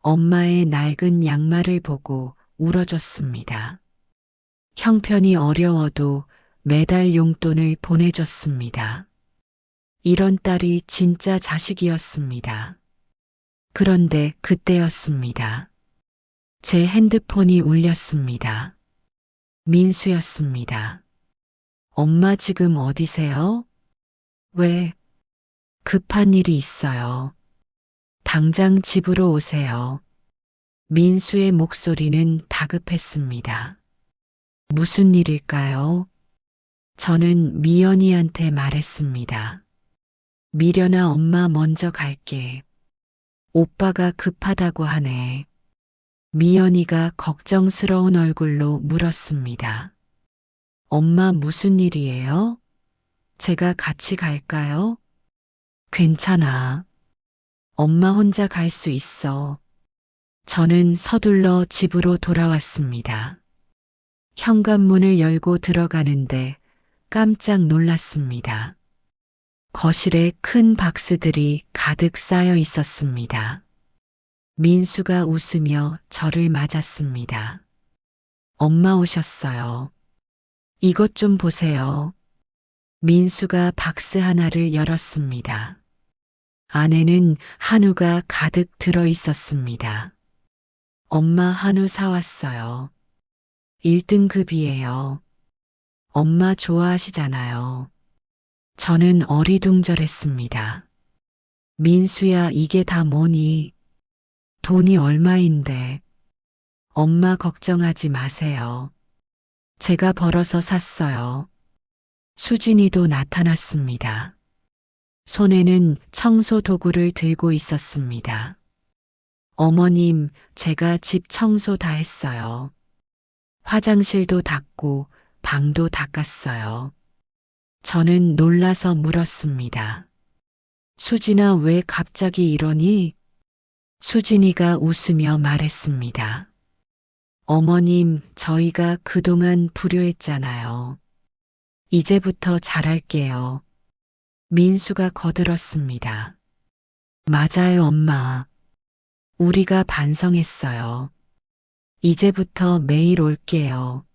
엄마의 낡은 양말을 보고 울어줬습니다. 형편이 어려워도 매달 용돈을 보내줬습니다. 이런 딸이 진짜 자식이었습니다. 그런데 그때였습니다. 제 핸드폰이 울렸습니다. 민수였습니다. 엄마 지금 어디세요? 왜? 급한 일이 있어요. 당장 집으로 오세요. 민수의 목소리는 다급했습니다. 무슨 일일까요? 저는 미연이한테 말했습니다. 미련아 엄마 먼저 갈게. 오빠가 급하다고 하네. 미연이가 걱정스러운 얼굴로 물었습니다. 엄마 무슨 일이에요? 제가 같이 갈까요? 괜찮아. 엄마 혼자 갈 수 있어. 저는 서둘러 집으로 돌아왔습니다. 현관문을 열고 들어가는데 깜짝 놀랐습니다. 거실에 큰 박스들이 가득 쌓여 있었습니다. 민수가 웃으며 저를 맞았습니다. 엄마 오셨어요. 이것 좀 보세요. 민수가 박스 하나를 열었습니다. 안에는 한우가 가득 들어 있었습니다. 엄마 한우 사왔어요. 1등급이에요. 엄마 좋아하시잖아요. 저는 어리둥절했습니다. 민수야, 이게 다 뭐니? 돈이 얼마인데? 엄마 걱정하지 마세요. 제가 벌어서 샀어요. 수진이도 나타났습니다. 손에는 청소 도구를 들고 있었습니다. 어머님, 제가 집 청소 다 했어요. 화장실도 닦고 방도 닦았어요. 저는 놀라서 물었습니다. 수진아, 왜 갑자기 이러니? 수진이가 웃으며 말했습니다. 어머님, 저희가 그동안 불효했잖아요. 이제부터 잘할게요. 민수가 거들었습니다. 맞아요, 엄마. 우리가 반성했어요. 이제부터 매일 올게요.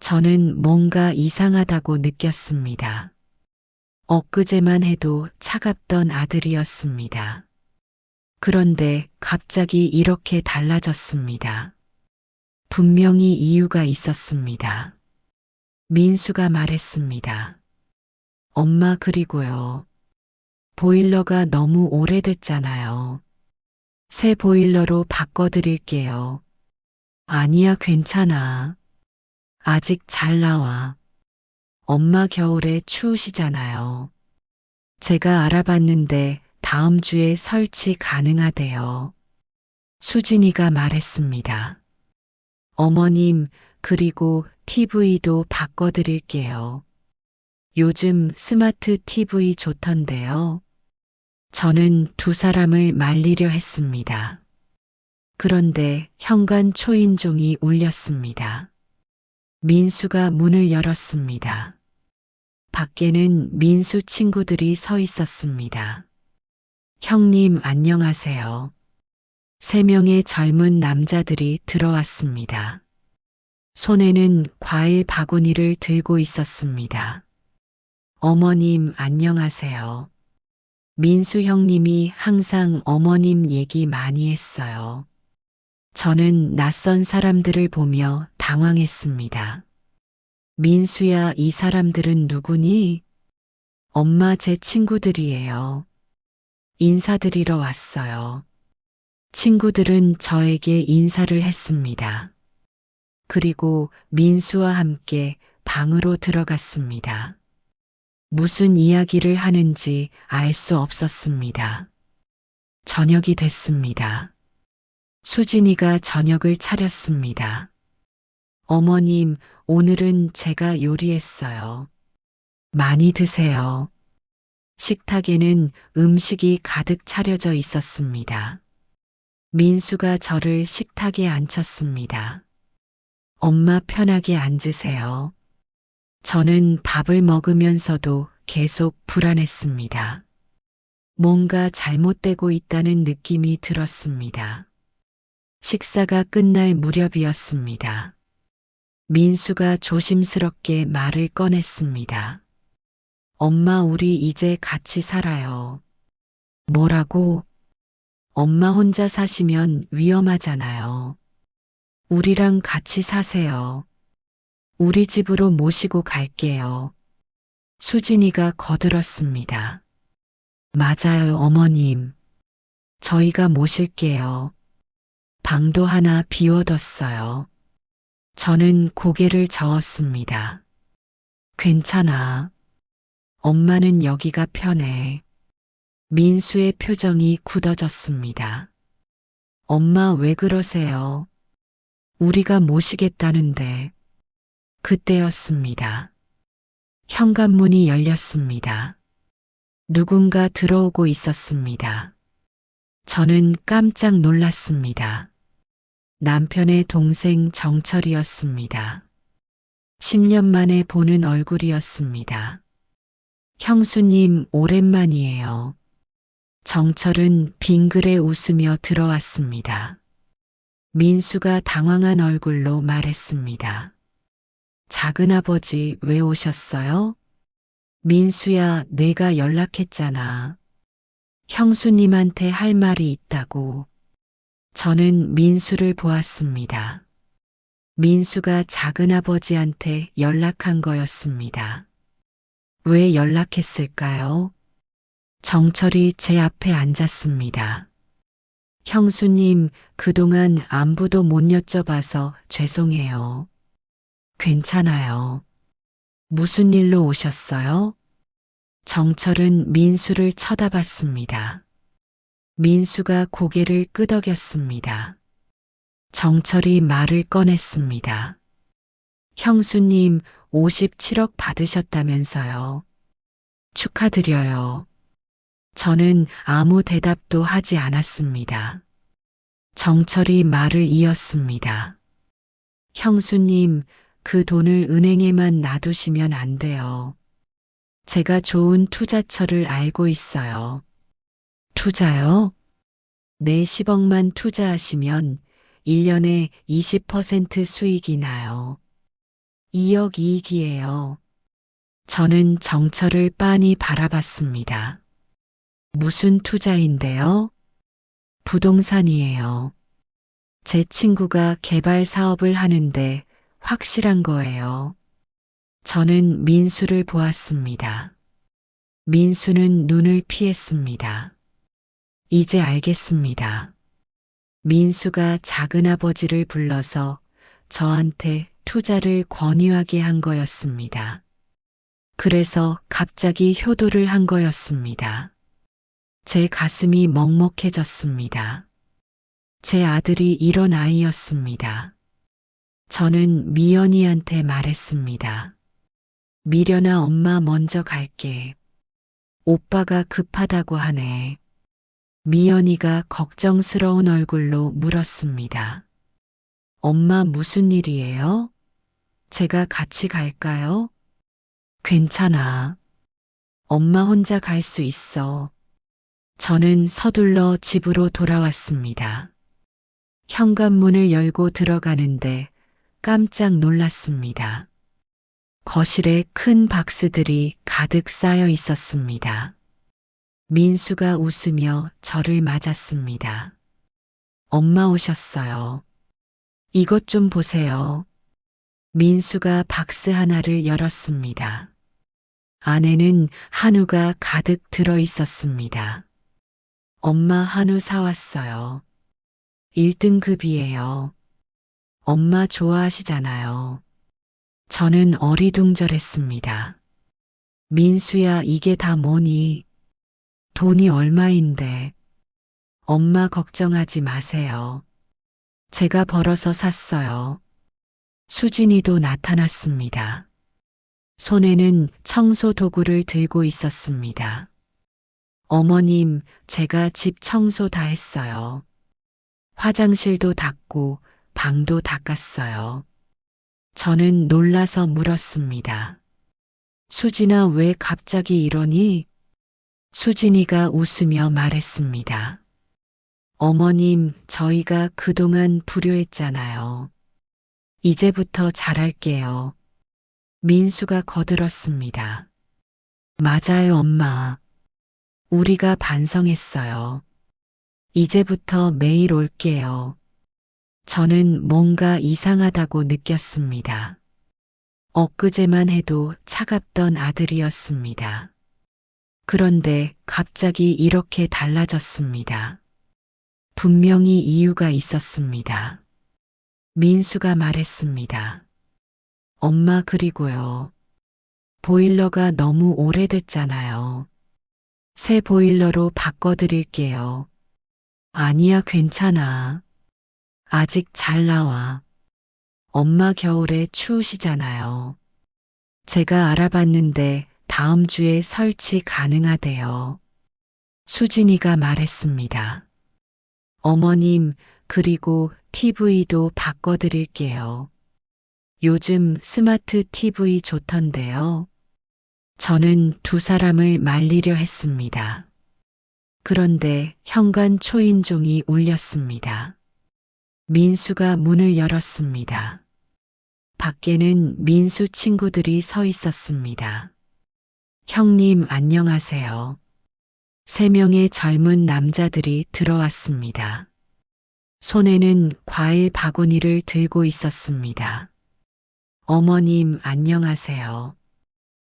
저는 뭔가 이상하다고 느꼈습니다. 엊그제만 해도 차갑던 아들이었습니다. 그런데 갑자기 이렇게 달라졌습니다. 분명히 이유가 있었습니다. 민수가 말했습니다. 엄마, 그리고요. 보일러가 너무 오래됐잖아요. 새 보일러로 바꿔드릴게요. 아니야, 괜찮아. 아직 잘 나와. 엄마, 겨울에 추우시잖아요. 제가 알아봤는데 다음 주에 설치 가능하대요. 수진이가 말했습니다. 어머님, 그리고 TV도 바꿔드릴게요. 요즘 스마트 TV 좋던데요. 저는 두 사람을 말리려 했습니다. 그런데 현관 초인종이 울렸습니다. 민수가 문을 열었습니다. 밖에는 민수 친구들이 서 있었습니다. 형님, 안녕하세요. 3명의 젊은 남자들이 들어왔습니다. 손에는 과일 바구니를 들고 있었습니다. 어머님, 안녕하세요. 민수 형님이 항상 어머님 얘기 많이 했어요. 저는 낯선 사람들을 보며 당황했습니다. 민수야, 이 사람들은 누구니? 엄마, 제 친구들이에요. 인사드리러 왔어요. 친구들은 저에게 인사를 했습니다. 그리고 민수와 함께 방으로 들어갔습니다. 무슨 이야기를 하는지 알 수 없었습니다. 저녁이 됐습니다. 수진이가 저녁을 차렸습니다. 어머님, 오늘은 제가 요리했어요. 많이 드세요. 식탁에는 음식이 가득 차려져 있었습니다. 민수가 저를 식탁에 앉혔습니다. 엄마, 편하게 앉으세요. 저는 밥을 먹으면서도 계속 불안했습니다. 뭔가 잘못되고 있다는 느낌이 들었습니다. 식사가 끝날 무렵이었습니다. 민수가 조심스럽게 말을 꺼냈습니다. 엄마, 우리 이제 같이 살아요. 뭐라고? 엄마 혼자 사시면 위험하잖아요. 우리랑 같이 사세요. 우리 집으로 모시고 갈게요. 수진이가 거들었습니다. 맞아요, 어머님. 저희가 모실게요. 방도 하나 비워뒀어요. 저는 고개를 저었습니다. 괜찮아. 엄마는 여기가 편해. 민수의 표정이 굳어졌습니다. 엄마, 왜 그러세요? 우리가 모시겠다는데. 그때였습니다. 현관문이 열렸습니다. 누군가 들어오고 있었습니다. 저는 깜짝 놀랐습니다. 남편의 동생 정철이었습니다. 10년 만에 보는 얼굴이었습니다. 형수님, 오랜만이에요. 정철은 빙그레 웃으며 들어왔습니다. 민수가 당황한 얼굴로 말했습니다. 작은아버지, 왜 오셨어요? 민수야, 내가 연락했잖아. 형수님한테 할 말이 있다고. 저는 민수를 보았습니다. 민수가 작은아버지한테 연락한 거였습니다. 왜 연락했을까요? 정철이 제 앞에 앉았습니다. 형수님, 그동안 안부도 못 여쭤봐서 죄송해요. 괜찮아요. 무슨 일로 오셨어요? 정철은 민수를 쳐다봤습니다. 민수가 고개를 끄덕였습니다. 정철이 말을 꺼냈습니다. 형수님, 57억 받으셨다면서요. 축하드려요. 저는 아무 대답도 하지 않았습니다. 정철이 말을 이었습니다. 형수님, 그 돈을 은행에만 놔두시면 안 돼요. 제가 좋은 투자처를 알고 있어요. 투자요? 네, 10억만 투자하시면 1년에 20% 수익이 나요. 2억 이익이에요. 저는 정처를 빤히 바라봤습니다. 무슨 투자인데요? 부동산이에요. 제 친구가 개발 사업을 하는데 확실한 거예요. 저는 민수를 보았습니다. 민수는 눈을 피했습니다. 이제 알겠습니다. 민수가 작은아버지를 불러서 저한테 투자를 권유하게 한 거였습니다. 그래서 갑자기 효도를 한 거였습니다. 제 가슴이 먹먹해졌습니다. 제 아들이 이런 아이였습니다. 저는 미연이한테 말했습니다. 미련아, 엄마 먼저 갈게. 오빠가 급하다고 하네. 미연이가 걱정스러운 얼굴로 물었습니다. 엄마, 무슨 일이에요? 제가 같이 갈까요? 괜찮아. 엄마 혼자 갈 수 있어. 저는 서둘러 집으로 돌아왔습니다. 현관문을 열고 들어가는데 깜짝 놀랐습니다. 거실에 큰 박스들이 가득 쌓여 있었습니다. 민수가 웃으며 저를 맞았습니다. 엄마 오셨어요. 이것 좀 보세요. 민수가 박스 하나를 열었습니다. 안에는 한우가 가득 들어 있었습니다. 엄마, 한우 사왔어요. 1등급이에요. 엄마 좋아하시잖아요. 저는 어리둥절했습니다. 민수야, 이게 다 뭐니? 돈이 얼마인데? 엄마 걱정하지 마세요. 제가 벌어서 샀어요. 수진이도 나타났습니다. 손에는 청소 도구를 들고 있었습니다. 어머님, 제가 집 청소 다 했어요. 화장실도 닦고 방도 닦았어요. 저는 놀라서 물었습니다. 수진아, 왜 갑자기 이러니? 수진이가 웃으며 말했습니다. 어머님, 저희가 그동안 불효했잖아요. 이제부터 잘할게요. 민수가 거들었습니다. 맞아요, 엄마. 우리가 반성했어요. 이제부터 매일 올게요. 저는 뭔가 이상하다고 느꼈습니다. 엊그제만 해도 차갑던 아들이었습니다. 그런데 갑자기 이렇게 달라졌습니다. 분명히 이유가 있었습니다. 민수가 말했습니다. 엄마, 그리고요. 보일러가 너무 오래됐잖아요. 새 보일러로 바꿔드릴게요. 아니야, 괜찮아. 아직 잘 나와. 엄마, 겨울에 추우시잖아요. 제가 알아봤는데 다음 주에 설치 가능하대요. 수진이가 말했습니다. 어머님, 그리고 TV도 바꿔드릴게요. 요즘 스마트 TV 좋던데요. 저는 두 사람을 말리려 했습니다. 그런데 현관 초인종이 울렸습니다. 민수가 문을 열었습니다. 밖에는 민수 친구들이 서 있었습니다. 형님, 안녕하세요. 3명의 젊은 남자들이 들어왔습니다. 손에는 과일 바구니를 들고 있었습니다. 어머님, 안녕하세요.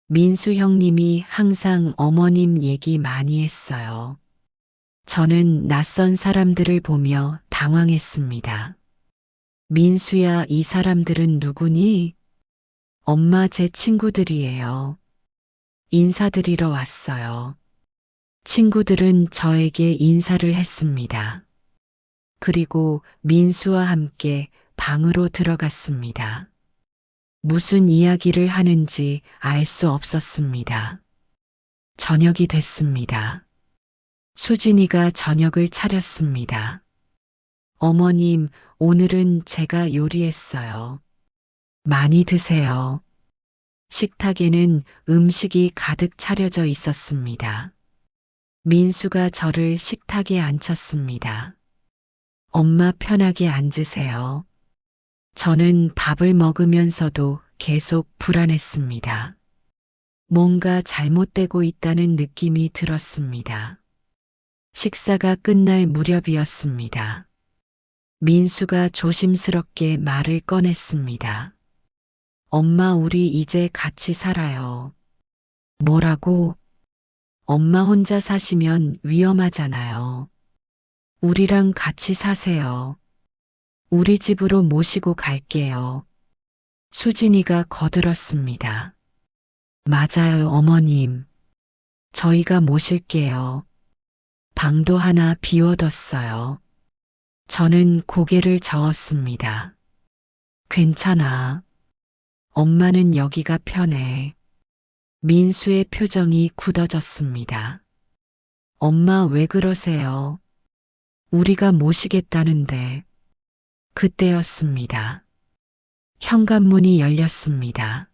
민수 형님이 항상 어머님 얘기 많이 했어요. 저는 낯선 사람들을 보며 당황했습니다. 민수야, 이 사람들은 누구니? 엄마, 제 친구들이에요. 인사드리러 왔어요. 친구들은 저에게 인사를 했습니다. 그리고 민수와 함께 방으로 들어갔습니다. 무슨 이야기를 하는지 알 수 없었습니다. 저녁이 됐습니다. 수진이가 저녁을 차렸습니다. 어머님, 오늘은 제가 요리했어요. 많이 드세요. 식탁에는 음식이 가득 차려져 있었습니다. 민수가 저를 식탁에 앉혔습니다. 엄마 편하게 앉으세요. 저는 밥을 먹으면서도 계속 불안했습니다. 뭔가 잘못되고 있다는 느낌이 들었습니다. 식사가 끝날 무렵이었습니다. 민수가 조심스럽게 말을 꺼냈습니다. 엄마, 우리 이제 같이 살아요. 뭐라고? 엄마 혼자 사시면 위험하잖아요. 우리랑 같이 사세요. 우리 집으로 모시고 갈게요. 수진이가 거들었습니다. 맞아요, 어머님. 저희가 모실게요. 방도 하나 비워뒀어요. 저는 고개를 저었습니다. 괜찮아. 엄마는 여기가 편해. 민수의 표정이 굳어졌습니다. 엄마, 왜 그러세요? 우리가 모시겠다는데. 그때였습니다. 현관문이 열렸습니다.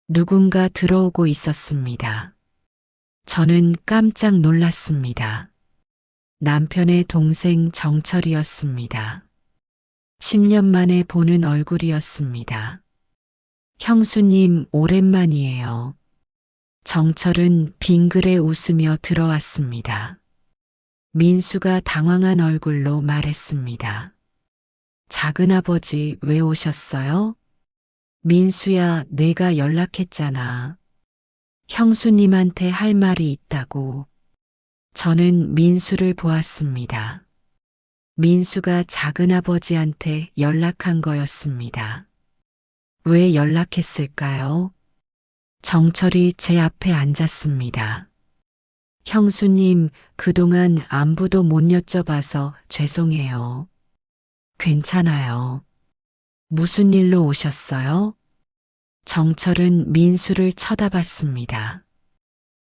누군가 들어오고 있었습니다. 저는 깜짝 놀랐습니다. 남편의 동생 정철이었습니다. 10년 만에 보는 얼굴이었습니다. 형수님, 오랜만이에요. 정철은 빙그레 웃으며 들어왔습니다. 민수가 당황한 얼굴로 말했습니다. 작은아버지, 왜 오셨어요? 민수야, 내가 연락했잖아. 형수님한테 할 말이 있다고. 저는 민수를 보았습니다. 민수가 작은아버지한테 연락한 거였습니다. 왜 연락했을까요? 정철이 제 앞에 앉았습니다. 형수님, 그동안 안부도 못 여쭤봐서 죄송해요. 괜찮아요. 무슨 일로 오셨어요? 정철은 민수를 쳐다봤습니다.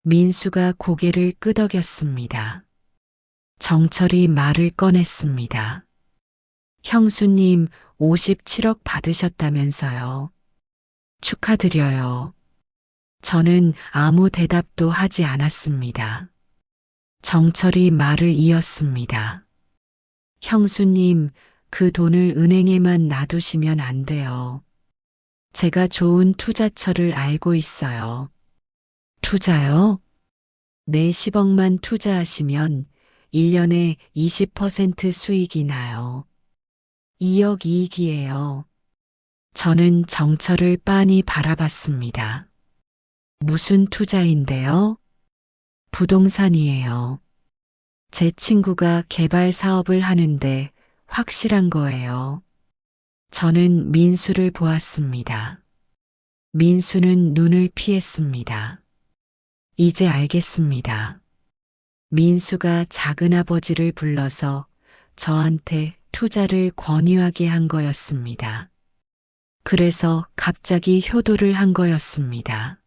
민수가 고개를 끄덕였습니다. 정철이 말을 꺼냈습니다. 형수님, 57억 받으셨다면서요. 축하드려요. 저는 아무 대답도 하지 않았습니다. 정철이 말을 이었습니다. 형수님, 그 돈을 은행에만 놔두시면 안 돼요. 제가 좋은 투자처를 알고 있어요. 투자요? 네, 10억만 투자하시면 1년에 20% 수익이 나요. 2억 이익이에요. 저는 정철을 빤히 바라봤습니다. 무슨 투자인데요? 부동산이에요. 제 친구가 개발 사업을 하는데 확실한 거예요. 저는 민수를 보았습니다. 민수는 눈을 피했습니다. 이제 알겠습니다. 민수가 작은아버지를 불러서 저한테 투자를 권유하게 한 거였습니다. 그래서 갑자기 효도를 한 거였습니다.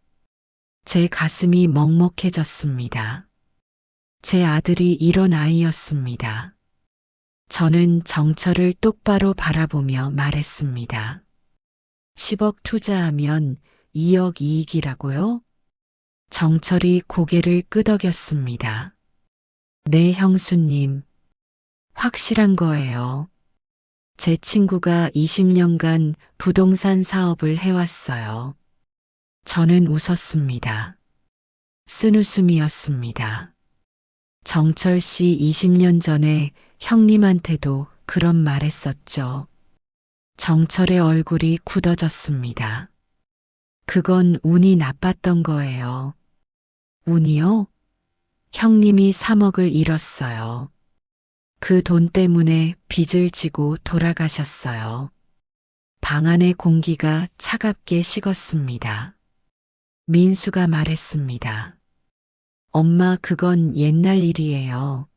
제 가슴이 먹먹해졌습니다. 제 아들이 이런 아이였습니다. 저는 정철을 똑바로 바라보며 말했습니다. 10억 투자하면 2억 이익이라고요? 정철이 고개를 끄덕였습니다. 네, 형수님. 확실한 거예요. 제 친구가 20년간 부동산 사업을 해왔어요. 저는 웃었습니다. 쓴웃음이었습니다. 정철 씨 20년 전에 형님한테도 그런 말 했었죠. 정철의 얼굴이 굳어졌습니다. 그건 운이 나빴던 거예요. 운이요? 형님이 3억을 잃었어요. 그 돈 때문에 빚을 지고 돌아가셨어요. 방 안의 공기가 차갑게 식었습니다. 민수가 말했습니다. 엄마, 그건 옛날 일이에요.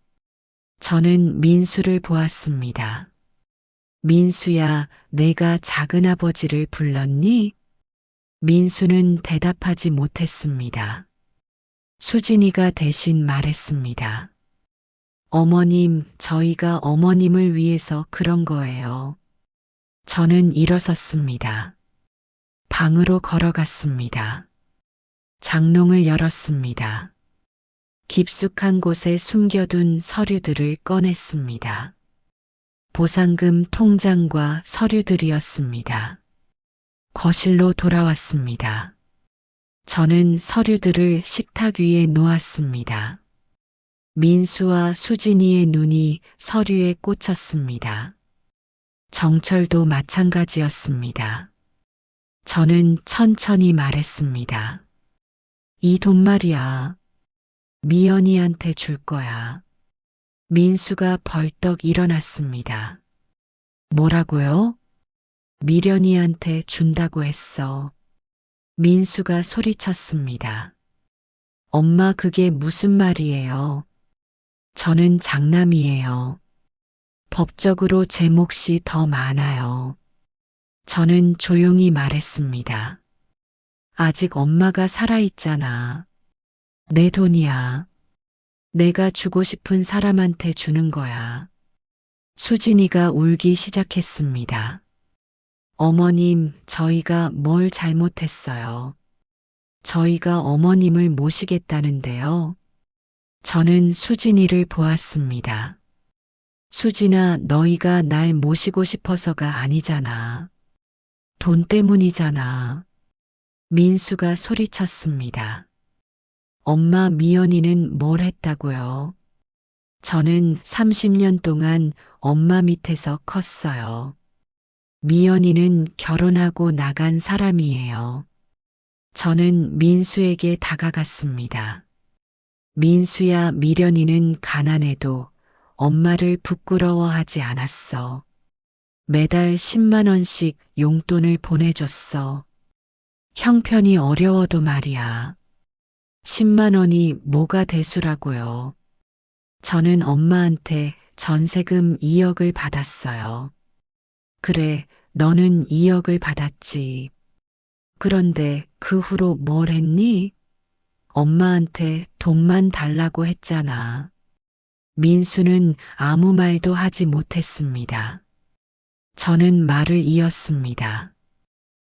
저는 민수를 보았습니다. 민수야, 내가 작은아버지를 불렀니? 민수는 대답하지 못했습니다. 수진이가 대신 말했습니다. 어머님, 저희가 어머님을 위해서 그런 거예요. 저는 일어섰습니다. 방으로 걸어갔습니다. 장롱을 열었습니다. 깊숙한 곳에 숨겨둔 서류들을 꺼냈습니다. 보상금 통장과 서류들이었습니다. 거실로 돌아왔습니다. 저는 서류들을 식탁 위에 놓았습니다. 민수와 수진이의 눈이 서류에 꽂혔습니다. 정철도 마찬가지였습니다. 저는 천천히 말했습니다. 이 돈 말이야. 미연이한테 줄 거야. 민수가 벌떡 일어났습니다. 뭐라고요? 미련이한테 준다고 했어. 민수가 소리쳤습니다. 엄마 그게 무슨 말이에요? 저는 장남이에요. 법적으로 제 몫이 더 많아요. 저는 조용히 말했습니다. 아직 엄마가 살아있잖아. 내 돈이야. 내가 주고 싶은 사람한테 주는 거야. 수진이가 울기 시작했습니다. 어머님, 저희가 뭘 잘못했어요. 저희가 어머님을 모시겠다는데요. 저는 수진이를 보았습니다. 수진아, 너희가 날 모시고 싶어서가 아니잖아. 돈 때문이잖아. 민수가 소리쳤습니다. 엄마 미연이는 뭘 했다고요? 저는 30년 동안 엄마 밑에서 컸어요. 미연이는 결혼하고 나간 사람이에요. 저는 민수에게 다가갔습니다. 민수야, 미련이는 가난해도 엄마를 부끄러워하지 않았어. 매달 10만 원씩 용돈을 보내줬어. 형편이 어려워도 말이야. 10만 원이 뭐가 대수라고요. 저는 엄마한테 전세금 2억을 받았어요. 그래, 너는 2억을 받았지. 그런데 그 후로 뭘 했니? 엄마한테 돈만 달라고 했잖아. 민수는 아무 말도 하지 못했습니다. 저는 말을 이었습니다.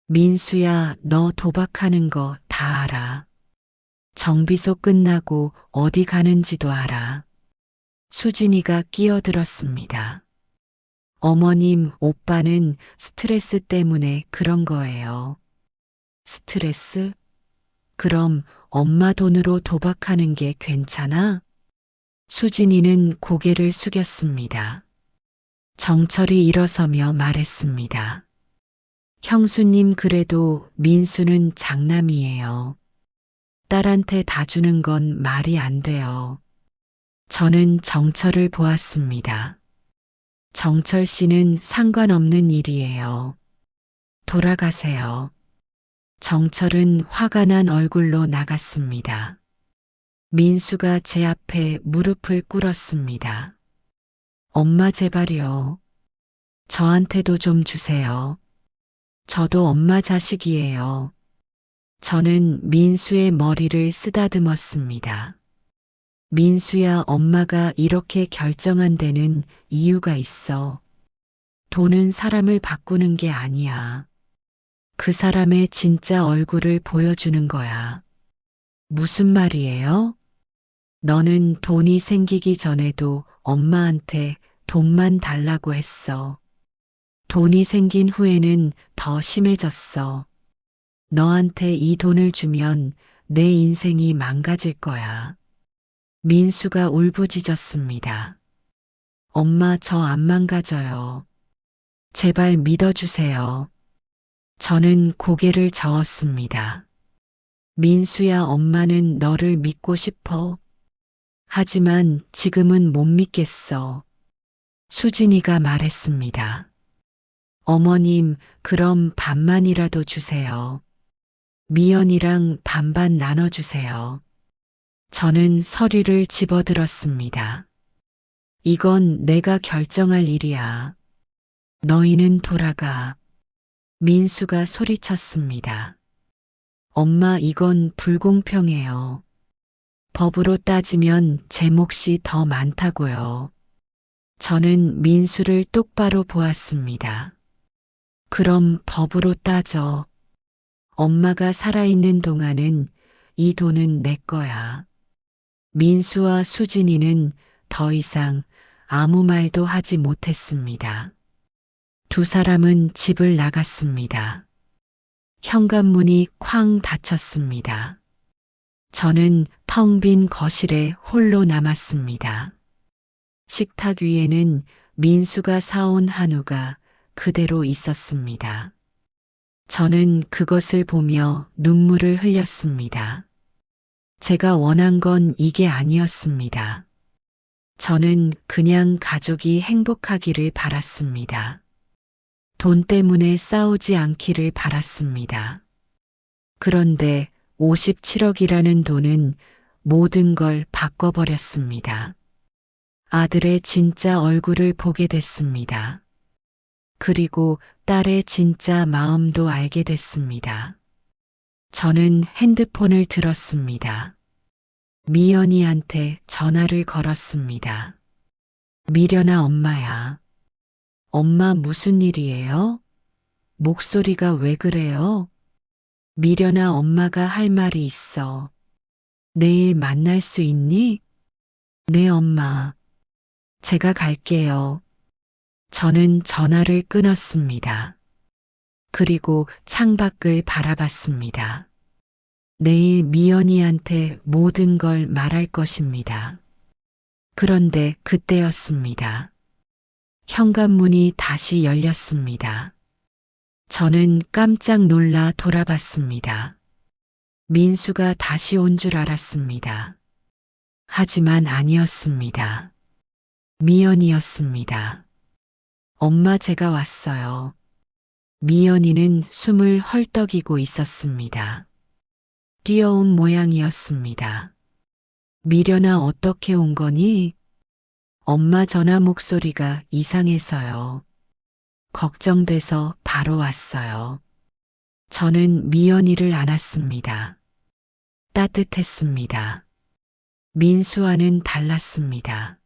민수야, 너 도박하는 거 다 알아. 정비소 끝나고 어디 가는지도 알아. 수진이가 끼어들었습니다. 어머님, 오빠는 스트레스 때문에 그런 거예요. 스트레스? 그럼 엄마 돈으로 도박하는 게 괜찮아? 수진이는 고개를 숙였습니다. 정철이 일어서며 말했습니다. 형수님, 그래도 민수는 장남이에요. 딸한테 다 주는 건 말이 안 돼요. 저는 정철을 보았습니다. 정철 씨는 상관없는 일이에요. 돌아가세요. 정철은 화가 난 얼굴로 나갔습니다. 민수가 제 앞에 무릎을 꿇었습니다. 엄마 제발요. 저한테도 좀 주세요. 저도 엄마 자식이에요. 저는 민수의 머리를 쓰다듬었습니다. 민수야, 엄마가 이렇게 결정한 데는 이유가 있어. 돈은 사람을 바꾸는 게 아니야. 그 사람의 진짜 얼굴을 보여주는 거야. 무슨 말이에요? 너는 돈이 생기기 전에도 엄마한테 돈만 달라고 했어. 돈이 생긴 후에는 더 심해졌어. 너한테 이 돈을 주면 내 인생이 망가질 거야. 민수가 울부짖었습니다. 엄마, 저 안 망가져요. 제발 믿어주세요. 저는 고개를 저었습니다. 민수야, 엄마는 너를 믿고 싶어. 하지만 지금은 못 믿겠어. 수진이가 말했습니다. 어머님, 그럼 반만이라도 주세요. 미연이랑 반반 나눠주세요. 저는 서류를 집어들었습니다. 이건 내가 결정할 일이야. 너희는 돌아가. 민수가 소리쳤습니다. 엄마, 이건 불공평해요. 법으로 따지면 제 몫이 더 많다고요. 저는 민수를 똑바로 보았습니다. 그럼 법으로 따져. 엄마가 살아있는 동안은 이 돈은 내 거야. 민수와 수진이는 더 이상 아무 말도 하지 못했습니다. 두 사람은 집을 나갔습니다. 현관문이 쾅 닫혔습니다. 저는 텅 빈 거실에 홀로 남았습니다. 식탁 위에는 민수가 사온 한우가 그대로 있었습니다. 저는 그것을 보며 눈물을 흘렸습니다. 제가 원한 건 이게 아니었습니다. 저는 그냥 가족이 행복하기를 바랐습니다. 돈 때문에 싸우지 않기를 바랐습니다. 그런데 57억이라는 돈은 모든 걸 바꿔버렸습니다. 아들의 진짜 얼굴을 보게 됐습니다. 그리고 딸의 진짜 마음도 알게 됐습니다. 저는 핸드폰을 들었습니다. 미연이한테 전화를 걸었습니다. 미련아 엄마야. 엄마 무슨 일이에요? 목소리가 왜 그래요? 미련아 엄마가 할 말이 있어. 내일 만날 수 있니? 네 엄마. 제가 갈게요. 저는 전화를 끊었습니다. 그리고 창밖을 바라봤습니다. 내일 미연이한테 모든 걸 말할 것입니다. 그런데 그때였습니다. 현관문이 다시 열렸습니다. 저는 깜짝 놀라 돌아봤습니다. 민수가 다시 온 줄 알았습니다. 하지만 아니었습니다. 미연이었습니다. 엄마 제가 왔어요. 미연이는 숨을 헐떡이고 있었습니다. 뛰어온 모양이었습니다. 미련아 어떻게 온 거니? 엄마 전화 목소리가 이상해서요. 걱정돼서 바로 왔어요. 저는 미연이를 안았습니다. 따뜻했습니다. 민수와는 달랐습니다.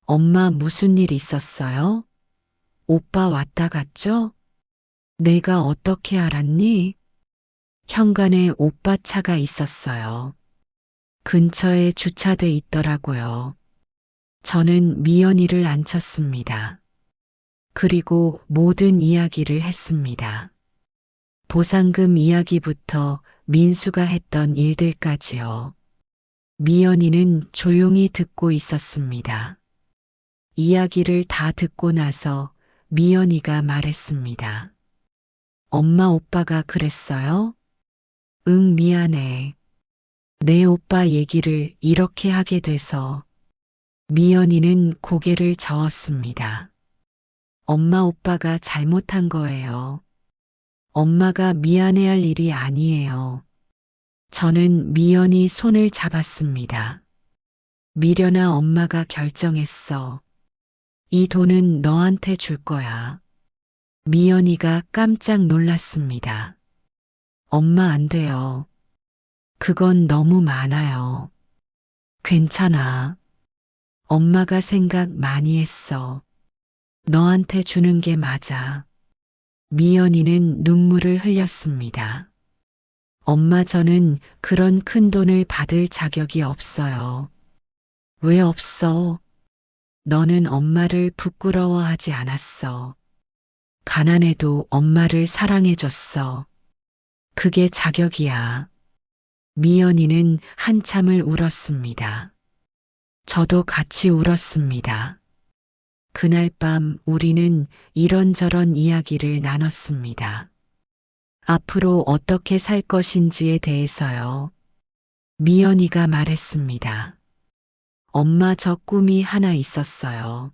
엄마 무슨 일 있었어요? 오빠 왔다 갔죠? 내가 어떻게 알았니? 현관에 오빠 차가 있었어요. 근처에 주차돼 있더라고요. 저는 미연이를 앉혔습니다. 그리고 모든 이야기를 했습니다. 보상금 이야기부터 민수가 했던 일들까지요. 미연이는 조용히 듣고 있었습니다. 이야기를 다 듣고 나서 미연이가 말했습니다. 엄마 오빠가 그랬어요? 응, 미안해. 내 오빠 얘기를 이렇게 하게 돼서. 미연이는 고개를 저었습니다. 엄마 오빠가 잘못한 거예요. 엄마가 미안해할 일이 아니에요. 저는 미연이 손을 잡았습니다. 미련아 엄마가 결정했어. 이 돈은 너한테 줄 거야. 미연이가 깜짝 놀랐습니다. 엄마 안 돼요. 그건 너무 많아요. 괜찮아. 엄마가 생각 많이 했어. 너한테 주는 게 맞아. 미연이는 눈물을 흘렸습니다. 엄마 저는 그런 큰 돈을 받을 자격이 없어요. 왜 없어? 너는 엄마를 부끄러워하지 않았어. 가난해도 엄마를 사랑해줬어. 그게 자격이야. 미연이는 한참을 울었습니다. 저도 같이 울었습니다. 그날 밤 우리는 이런저런 이야기를 나눴습니다. 앞으로 어떻게 살 것인지에 대해서요. 미연이가 말했습니다. 엄마 저 꿈이 하나 있었어요.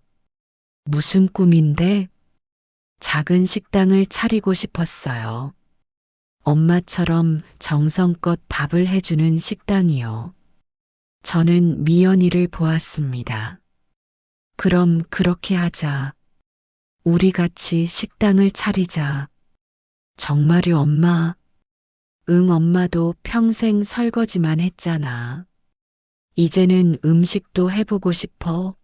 무슨 꿈인데? 작은 식당을 차리고 싶었어요. 엄마처럼 정성껏 밥을 해주는 식당이요. 저는 미연이를 보았습니다. 그럼 그렇게 하자. 우리 같이 식당을 차리자. 정말요, 엄마? 응, 엄마도 평생 설거지만 했잖아. 이제는 음식도 해보고 싶어.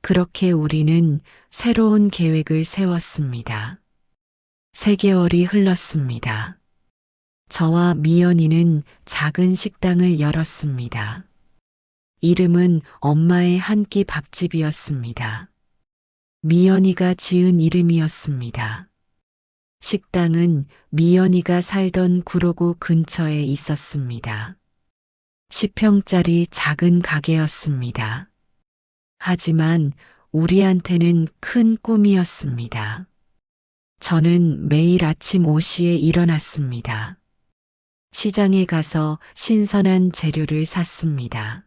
그렇게 우리는 새로운 계획을 세웠습니다. 3개월이 흘렀습니다. 저와 미연이는 작은 식당을 열었습니다. 이름은 엄마의 한 끼 밥집이었습니다. 미연이가 지은 이름이었습니다. 식당은 미연이가 살던 구로구 근처에 있었습니다. 10평짜리 작은 가게였습니다. 하지만 우리한테는 큰 꿈이었습니다. 저는 매일 아침 5시에 일어났습니다. 시장에 가서 신선한 재료를 샀습니다.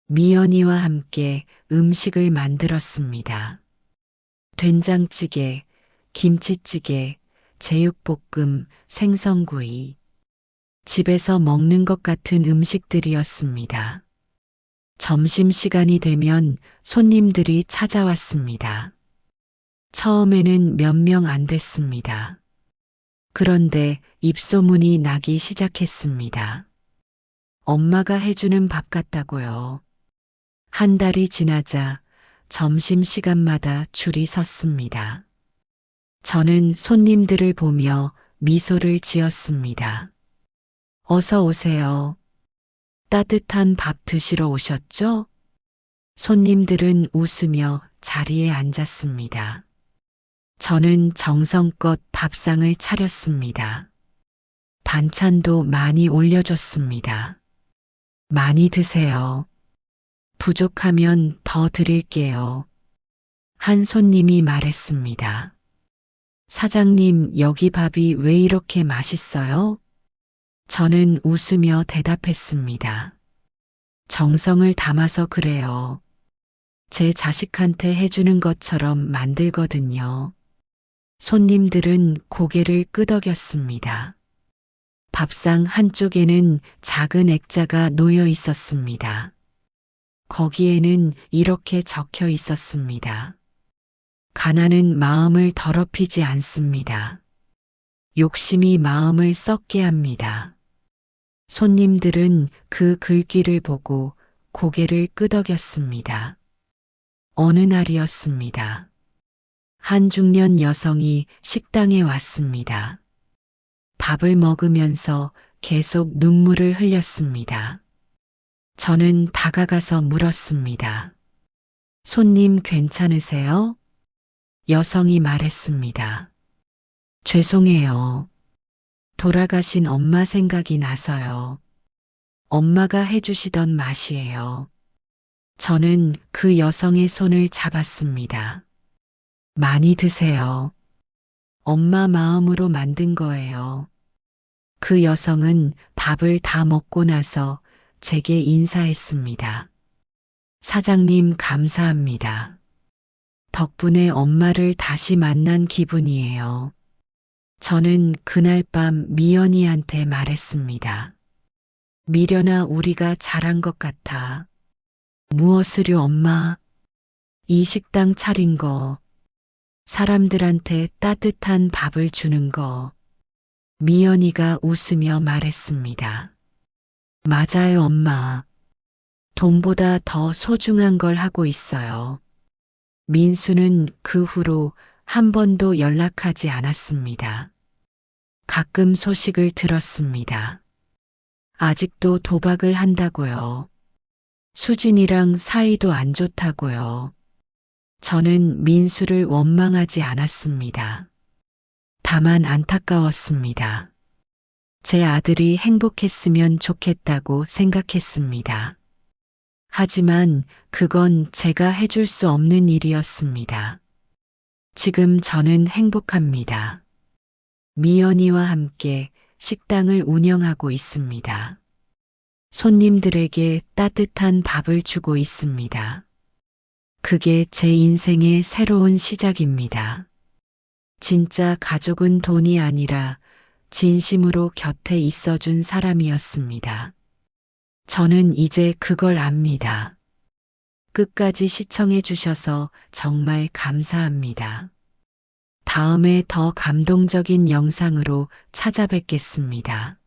미연이와 함께 음식을 만들었습니다. 된장찌개, 김치찌개, 제육볶음, 생선구이. 집에서 먹는 것 같은 음식들이었습니다. 점심시간이 되면 손님들이 찾아왔습니다. 처음에는 몇 명 안 됐습니다. 그런데 입소문이 나기 시작했습니다. 엄마가 해주는 밥 같다고요. 한 달이 지나자 점심시간마다 줄이 섰습니다. 저는 손님들을 보며 미소를 지었습니다. 어서 오세요. 따뜻한 밥 드시러 오셨죠? 손님들은 웃으며 자리에 앉았습니다. 저는 정성껏 밥상을 차렸습니다. 반찬도 많이 올려줬습니다. 많이 드세요. 부족하면 더 드릴게요. 한 손님이 말했습니다. 사장님, 여기 밥이 왜 이렇게 맛있어요? 저는 웃으며 대답했습니다. 정성을 담아서 그래요. 제 자식한테 해주는 것처럼 만들거든요. 손님들은 고개를 끄덕였습니다. 밥상 한쪽에는 작은 액자가 놓여 있었습니다. 거기에는 이렇게 적혀 있었습니다. 가난은 마음을 더럽히지 않습니다. 욕심이 마음을 썩게 합니다. 손님들은 그 글귀를 보고 고개를 끄덕였습니다. 어느 날이었습니다. 한 중년 여성이 식당에 왔습니다. 밥을 먹으면서 계속 눈물을 흘렸습니다. 저는 다가가서 물었습니다. 손님 괜찮으세요? 여성이 말했습니다. 죄송해요. 돌아가신 엄마 생각이 나서요. 엄마가 해주시던 맛이에요. 저는 그 여성의 손을 잡았습니다. 많이 드세요. 엄마 마음으로 만든 거예요. 그 여성은 밥을 다 먹고 나서 제게 인사했습니다. 사장님 감사합니다. 덕분에 엄마를 다시 만난 기분이에요. 저는 그날 밤 미연이한테 말했습니다. 미련아, 우리가 잘한 것 같아. 무엇을요, 엄마? 이 식당 차린 거, 사람들한테 따뜻한 밥을 주는 거. 미연이가 웃으며 말했습니다. 맞아요, 엄마. 돈보다 더 소중한 걸 하고 있어요. 민수는 그 후로 한 번도 연락하지 않았습니다. 가끔 소식을 들었습니다. 아직도 도박을 한다고요. 수진이랑 사이도 안 좋다고요. 저는 민수를 원망하지 않았습니다. 다만 안타까웠습니다. 제 아들이 행복했으면 좋겠다고 생각했습니다. 하지만 그건 제가 해줄 수 없는 일이었습니다. 지금 저는 행복합니다. 미연이와 함께 식당을 운영하고 있습니다. 손님들에게 따뜻한 밥을 주고 있습니다. 그게 제 인생의 새로운 시작입니다. 진짜 가족은 돈이 아니라 진심으로 곁에 있어준 사람이었습니다. 저는 이제 그걸 압니다. 끝까지 시청해 주셔서 정말 감사합니다. 다음에 더 감동적인 영상으로 찾아뵙겠습니다.